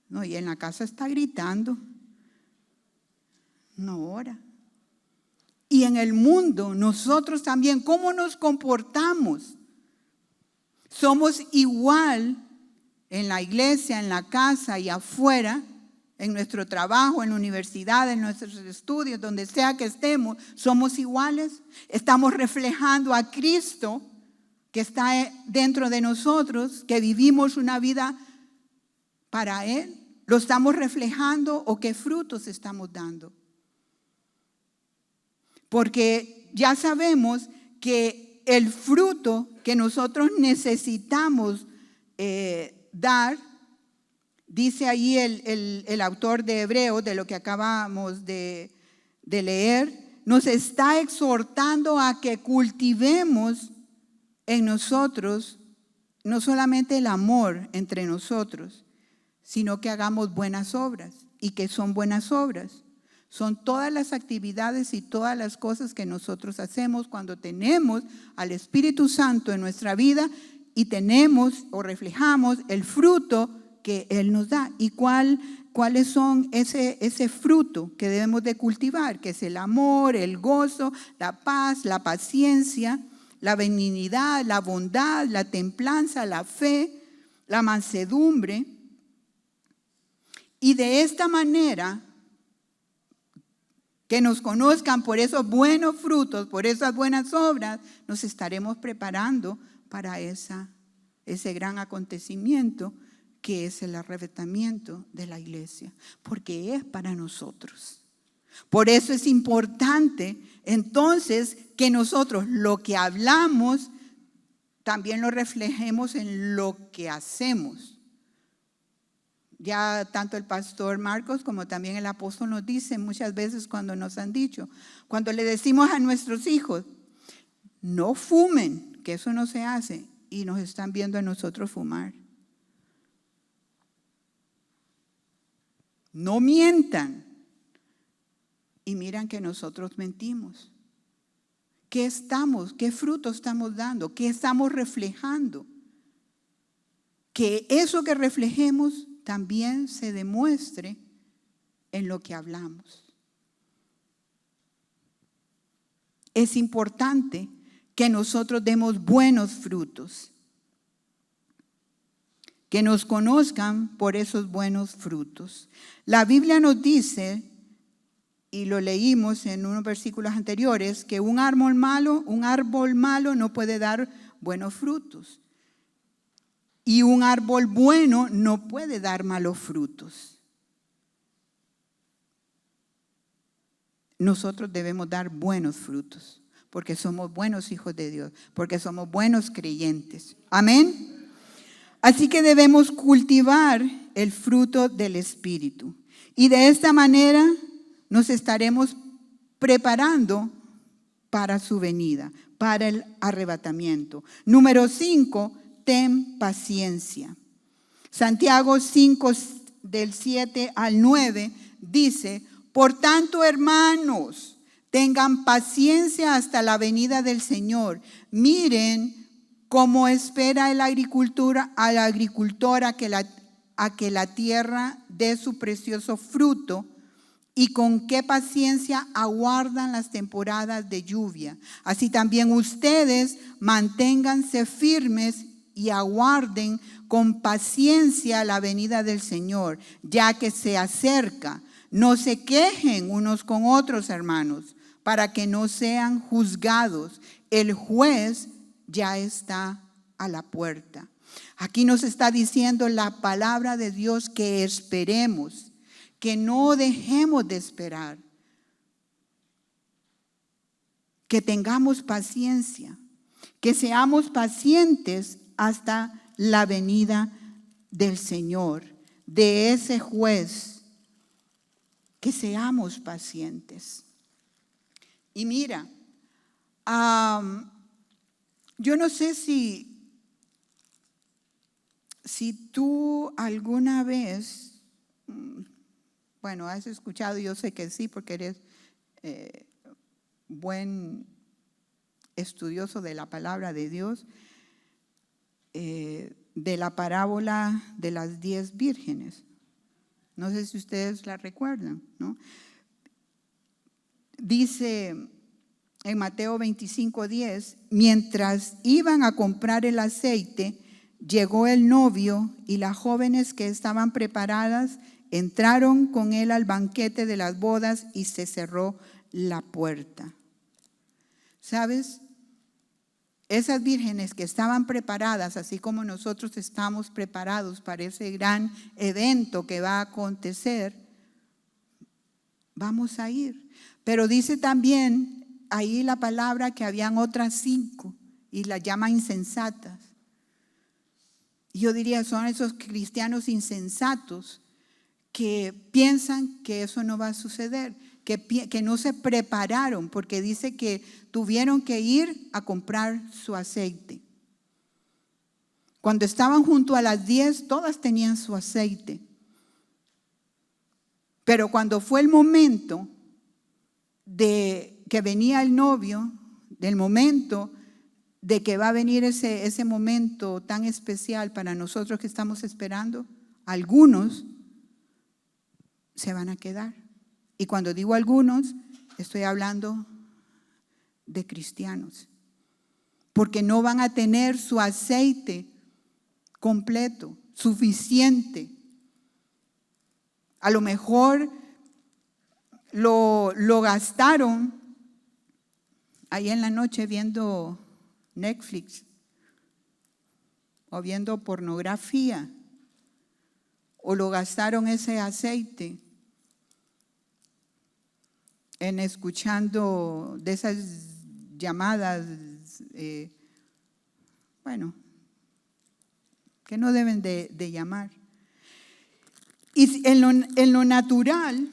No, y en la casa está gritando, no ora. Y en el mundo, nosotros también, ¿cómo nos comportamos? Somos igual en la iglesia, en la casa y afuera, en nuestro trabajo, en la universidad, en nuestros estudios, donde sea que estemos, somos iguales. Estamos reflejando a Cristo que está dentro de nosotros, que vivimos una vida para Él. ¿Lo estamos reflejando o qué frutos estamos dando? Porque ya sabemos que el fruto que nosotros necesitamos dar, dice ahí el autor de Hebreos, de lo que acabamos de leer, nos está exhortando a que cultivemos en nosotros no solamente el amor entre nosotros, sino que hagamos buenas obras. ¿Y qué son buenas obras? Son todas las actividades y todas las cosas que nosotros hacemos cuando tenemos al Espíritu Santo en nuestra vida y tenemos o reflejamos el fruto que Él nos da. ¿Y cuáles son ese fruto que debemos de cultivar? Que es el amor, el gozo, la paz, la paciencia, la benignidad, la bondad, la templanza, la fe, la mansedumbre. Y de esta manera, que nos conozcan por esos buenos frutos, por esas buenas obras, nos estaremos preparando para ese gran acontecimiento que es el arrebatamiento de la iglesia, porque es para nosotros. Por eso es importante entonces que nosotros lo que hablamos también lo reflejemos en lo que hacemos. Ya tanto el pastor Marcos como también el apóstol nos dicen muchas veces cuando nos han dicho, cuando le decimos a nuestros hijos, no fumen, que eso no se hace, y nos están viendo a nosotros fumar. No mientan, y miran que nosotros mentimos. ¿Qué fruto estamos dando? ¿Qué estamos reflejando? Que eso que reflejemos también se demuestre en lo que hablamos. Es importante que nosotros demos buenos frutos, que nos conozcan por esos buenos frutos. La Biblia nos dice, y lo leímos en unos versículos anteriores, que un árbol malo no puede dar buenos frutos. Y un árbol bueno no puede dar malos frutos. Nosotros debemos dar buenos frutos, porque somos buenos hijos de Dios, porque somos buenos creyentes. Amén. Así que debemos cultivar el fruto del Espíritu. Y de esta manera nos estaremos preparando para su venida, para el arrebatamiento. Número 5. Ten paciencia. Santiago 5, del 7 al 9, dice, por tanto, hermanos, tengan paciencia hasta la venida del Señor. Miren cómo espera el agricultor a que la tierra dé su precioso fruto, y con qué paciencia aguardan las temporadas de lluvia. Así también ustedes manténganse firmes y aguarden con paciencia la venida del Señor, ya que se acerca. No se quejen unos con otros, hermanos, para que no sean juzgados. El juez ya está a la puerta. Aquí nos está diciendo la palabra de Dios que esperemos, que no dejemos de esperar, que tengamos paciencia, que seamos pacientes hasta la venida del Señor, de ese juez, que seamos pacientes. Y mira, yo no sé si tú alguna vez, bueno, has escuchado, yo sé que sí, porque eres buen estudioso de la palabra de Dios. de la parábola de las 10 vírgenes. No sé si ustedes la recuerdan, ¿no? Dice en Mateo 25:10, mientras iban a comprar el aceite, llegó el novio y las jóvenes que estaban preparadas entraron con él al banquete de las bodas y se cerró la puerta. ¿Sabes? Esas vírgenes que estaban preparadas, así como nosotros estamos preparados para ese gran evento que va a acontecer, vamos a ir. Pero dice también ahí la palabra que habían otras 5 y las llama insensatas. Yo diría, son esos cristianos insensatos que piensan que eso no va a suceder, que no se prepararon, porque dice que tuvieron que ir a comprar su aceite. Cuando estaban junto a las 10, todas tenían su aceite. Pero cuando fue el momento de que venía el novio, del momento de que va a venir ese momento tan especial para nosotros que estamos esperando, algunos se van a quedar. Y cuando digo algunos, estoy hablando de cristianos, porque no van a tener su aceite completo, suficiente. A lo mejor lo gastaron ahí en la noche viendo Netflix o viendo pornografía, o lo gastaron ese aceite en escuchando de esas llamadas, que no deben de llamar. Y en lo natural,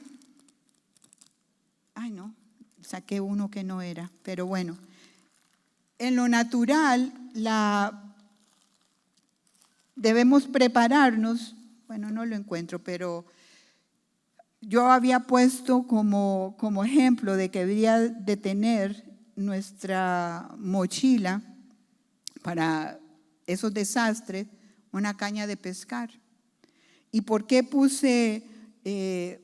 saqué uno que no era, pero bueno, en lo natural debemos prepararnos. No lo encuentro, pero yo había puesto como ejemplo de que debería de tener nuestra mochila para esos desastres una caña de pescar. ¿Y por qué puse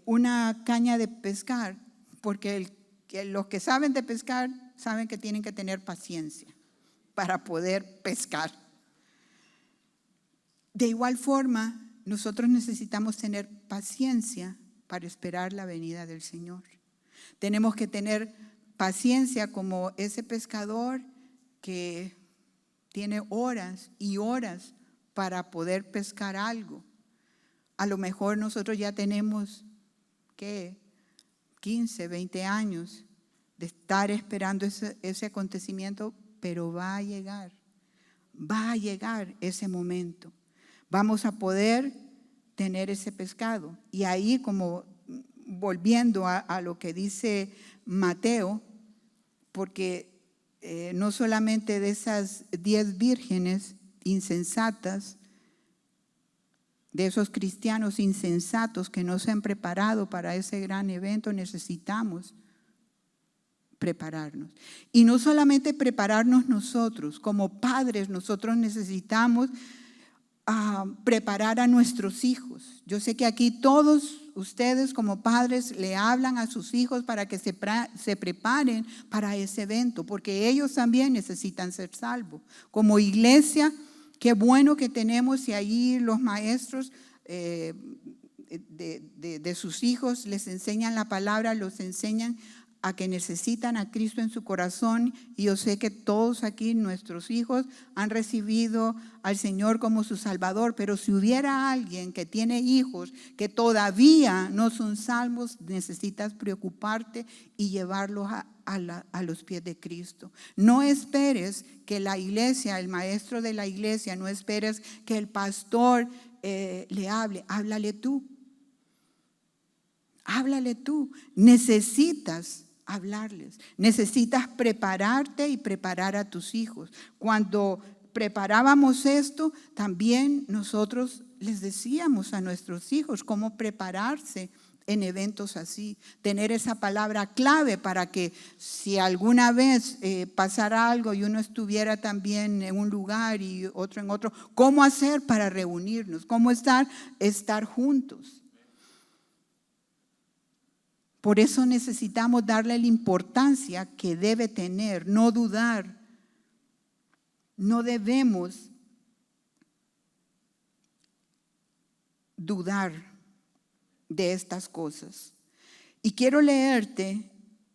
una caña de pescar? Porque los que saben de pescar saben que tienen que tener paciencia para poder pescar. De igual forma, nosotros necesitamos tener paciencia para esperar la venida del Señor. Tenemos que tener paciencia como ese pescador que tiene horas y horas para poder pescar algo. A lo mejor nosotros ya tenemos, 15, 20 años de estar esperando ese acontecimiento, pero va a llegar ese momento. Vamos a poder tener ese pescado. Y ahí, como volviendo a lo que dice Mateo, porque no solamente de esas 10 vírgenes insensatas, de esos cristianos insensatos que no se han preparado para ese gran evento, necesitamos prepararnos. Y no solamente prepararnos nosotros, como padres nosotros necesitamos preparar a nuestros hijos. Yo sé que aquí todos ustedes como padres le hablan a sus hijos para que se preparen para ese evento, porque ellos también necesitan ser salvos. Como iglesia, qué bueno que tenemos, y ahí los maestros de sus hijos les enseñan la palabra, los enseñan a que necesitan a Cristo en su corazón. Y yo sé que todos aquí, nuestros hijos, han recibido al Señor como su Salvador, pero si hubiera alguien que tiene hijos que todavía no son salvos, necesitas preocuparte y llevarlos a los pies de Cristo. No esperes que la iglesia, el maestro de la iglesia, no esperes que el pastor le hable, háblale tú. Háblale tú. Necesitas hablarles, necesitas prepararte y preparar a tus hijos. Cuando preparábamos esto, también nosotros les decíamos a nuestros hijos cómo prepararse en eventos así, tener esa palabra clave para que si alguna vez pasara algo y uno estuviera también en un lugar y otro en otro, ¿cómo hacer para reunirnos? ¿Cómo estar juntos? Por eso necesitamos darle la importancia que debe tener, no dudar. No debemos dudar de estas cosas. Y quiero leerte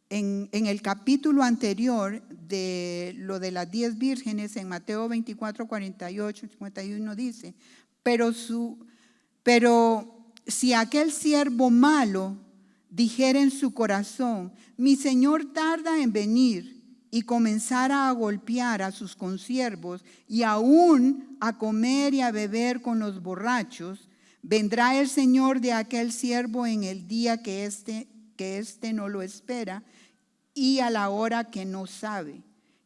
en el capítulo anterior de lo de las 10 vírgenes, en Mateo 24, 48, 51 dice, pero si aquel siervo malo dijera en su corazón, mi señor tarda en venir, y comenzara a golpear a sus consiervos y aún a comer y a beber con los borrachos, vendrá el señor de aquel siervo en el día que éste no lo espera y a la hora que no sabe,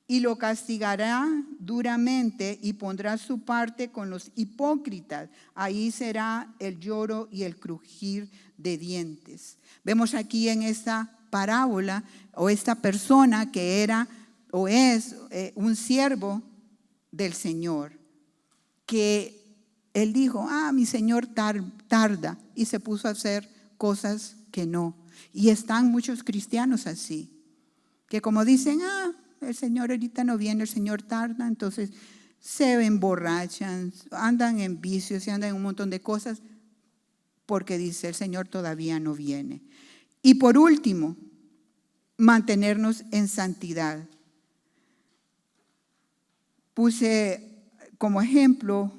y lo castigará duramente y pondrá su parte con los hipócritas. Ahí será el lloro y el crujir de dientes. Vemos aquí en esta parábola o esta persona que era o es un siervo del Señor, que él dijo, mi Señor tarda, y se puso a hacer cosas que no. Y están muchos cristianos así, que como dicen, el Señor ahorita no viene, el Señor tarda, entonces se emborrachan, andan en vicios y andan en un montón de cosas, porque dice, el Señor todavía no viene. Y por último, mantenernos en santidad. Puse como ejemplo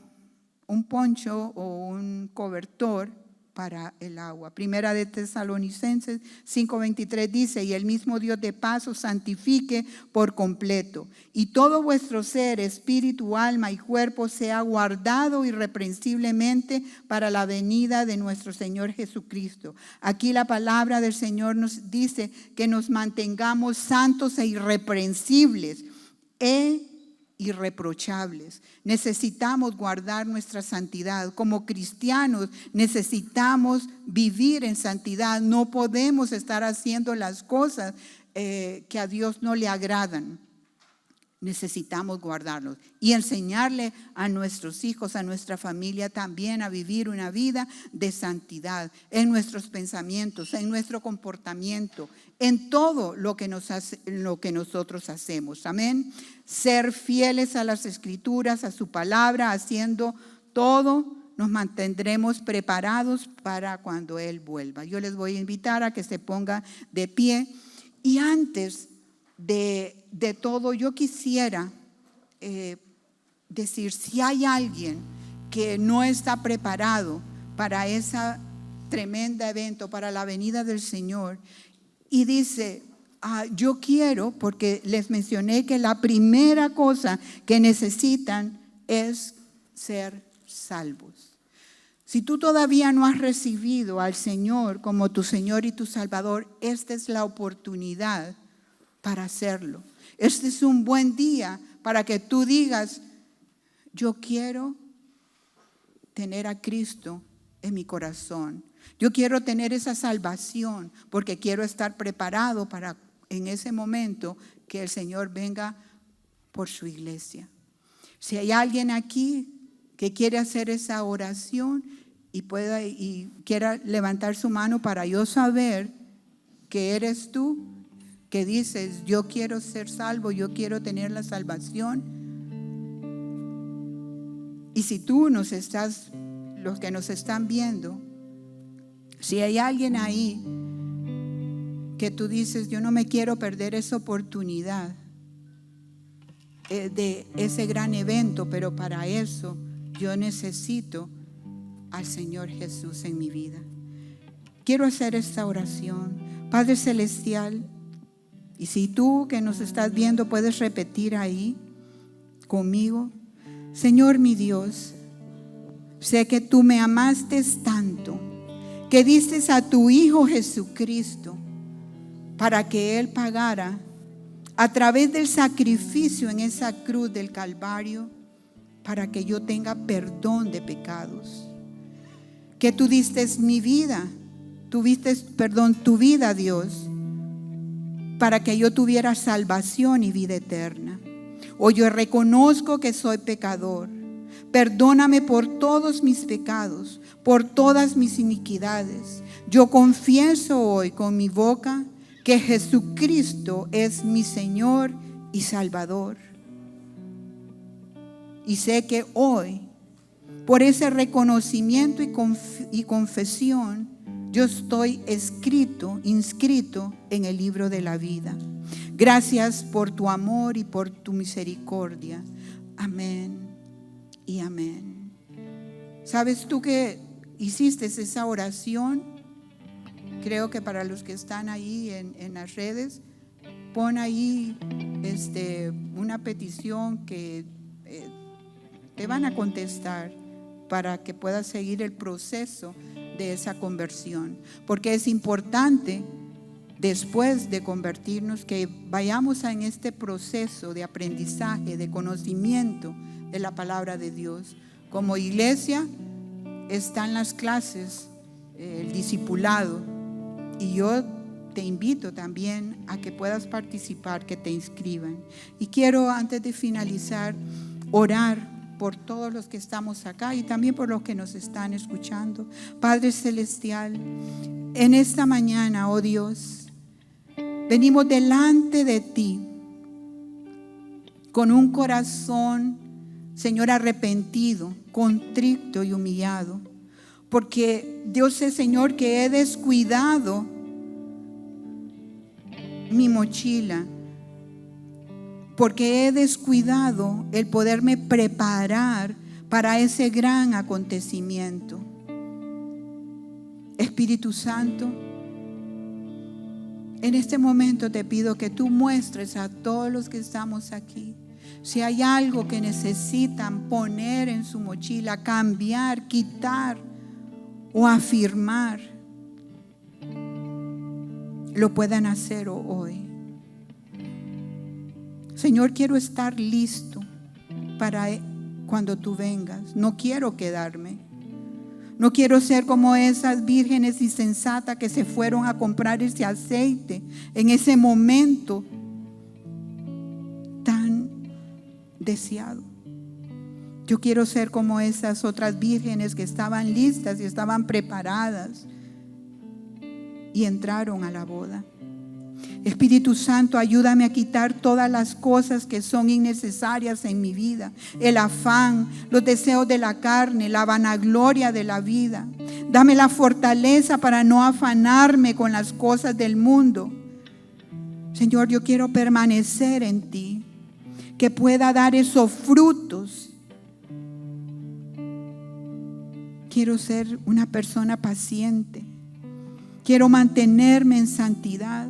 un poncho o un cobertor para el agua. Primera de Tesalonicenses 5:23 dice, y el mismo Dios de paz os santifique por completo, y todo vuestro ser, espíritu, alma y cuerpo sea guardado irreprensiblemente para la venida de nuestro Señor Jesucristo. Aquí la palabra del Señor nos dice que nos mantengamos santos e irreprensibles irreprochables. Necesitamos guardar nuestra santidad. Como cristianos necesitamos vivir en santidad. No podemos estar haciendo las cosas que a Dios no le agradan. Necesitamos guardarlos y enseñarle a nuestros hijos, a nuestra familia también a vivir una vida de santidad en nuestros pensamientos, en nuestro comportamiento, en todo lo que nosotros hacemos. Amén. Ser fieles a las Escrituras, a su palabra, haciendo todo, nos mantendremos preparados para cuando Él vuelva. Yo les voy a invitar a que se pongan de pie. Y antes de todo, yo quisiera decir, si hay alguien que no está preparado para ese tremendo evento, para la venida del Señor, y dice, yo quiero, porque les mencioné que la primera cosa que necesitan es ser salvos. Si tú todavía no has recibido al Señor como tu Señor y tu Salvador, esta es la oportunidad para hacerlo. Este es un buen día para que tú digas, yo quiero tener a Cristo en mi corazón. Yo quiero tener esa salvación porque quiero estar preparado para en ese momento que el Señor venga por su iglesia. Si hay alguien aquí que quiere hacer esa oración y quiera levantar su mano para yo saber que eres tú, que dices, yo quiero ser salvo, yo quiero tener la salvación. Y si tú los que nos están viendo, si hay alguien ahí que tú dices, yo no me quiero perder esa oportunidad de ese gran evento, pero para eso yo necesito al Señor Jesús en mi vida. Quiero hacer esta oración. Padre Celestial, y si tú que nos estás viendo puedes repetir ahí conmigo, Señor mi Dios, sé que tú me amaste tanto, que diste a tu Hijo Jesucristo para que Él pagara a través del sacrificio en esa cruz del Calvario, para que yo tenga perdón de pecados. Que tú diste mi vida tu vida, Dios, para que yo tuviera salvación y vida eterna. Hoy yo reconozco que soy pecador. Perdóname por todos mis pecados, por todas mis iniquidades. Yo confieso hoy con mi boca que Jesucristo es mi Señor y Salvador. Y sé que hoy, por ese reconocimiento y confesión, yo estoy inscrito en el libro de la vida. Gracias por tu amor y por tu misericordia. Amén y amén. ¿Sabes tú que hiciste esa oración? Creo que para los que están ahí en las redes, pon ahí una petición que te van a contestar para que puedas seguir el proceso de esa conversión, porque es importante después de convertirnos que vayamos en este proceso de aprendizaje, de conocimiento de la palabra de Dios. Como iglesia están las clases, el discipulado, y yo te invito también a que puedas participar, que te inscriban. Y quiero, antes de finalizar, orar por todos los que estamos acá y también por los que nos están escuchando. Padre Celestial, en esta mañana, oh Dios, venimos delante de ti con un corazón, Señor, arrepentido, contrito y humillado, porque Dios sé, Señor, que he descuidado mi mochila, porque he descuidado el poderme preparar para ese gran acontecimiento. Espíritu Santo, en este momento te pido que tú muestres a todos los que estamos aquí, si hay algo que necesitan poner en su mochila, cambiar, quitar o afirmar, lo puedan hacer hoy. Señor, quiero estar listo para cuando tú vengas. No quiero quedarme. No quiero ser como esas vírgenes insensatas que se fueron a comprar ese aceite en ese momento tan deseado. Yo quiero ser como esas otras vírgenes que estaban listas y estaban preparadas y entraron a la boda. Espíritu Santo, ayúdame a quitar todas las cosas que son innecesarias en mi vida. El afán, los deseos de la carne, la vanagloria de la vida. Dame la fortaleza para no afanarme con las cosas del mundo. Señor, yo quiero permanecer en ti, que pueda dar esos frutos. Quiero ser una persona paciente. Quiero mantenerme en santidad.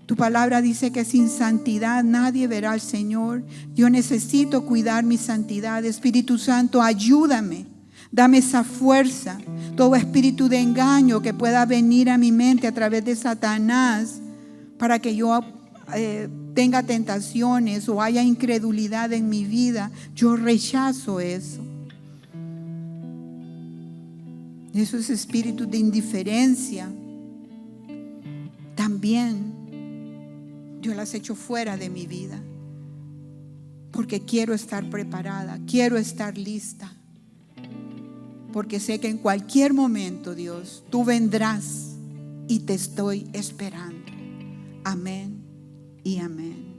Tu palabra dice que sin santidad nadie verá al Señor. Yo necesito cuidar mi santidad. Espíritu Santo, ayúdame. Dame esa fuerza. Todo espíritu de engaño que pueda venir a mi mente a través de Satanás para que yo tenga tentaciones o haya incredulidad en mi vida. Yo rechazo eso. Esos espíritus de indiferencia también yo las echo fuera de mi vida, porque quiero estar preparada, quiero estar lista, porque sé que en cualquier momento, Dios, tú vendrás y te estoy esperando. Amén y amén.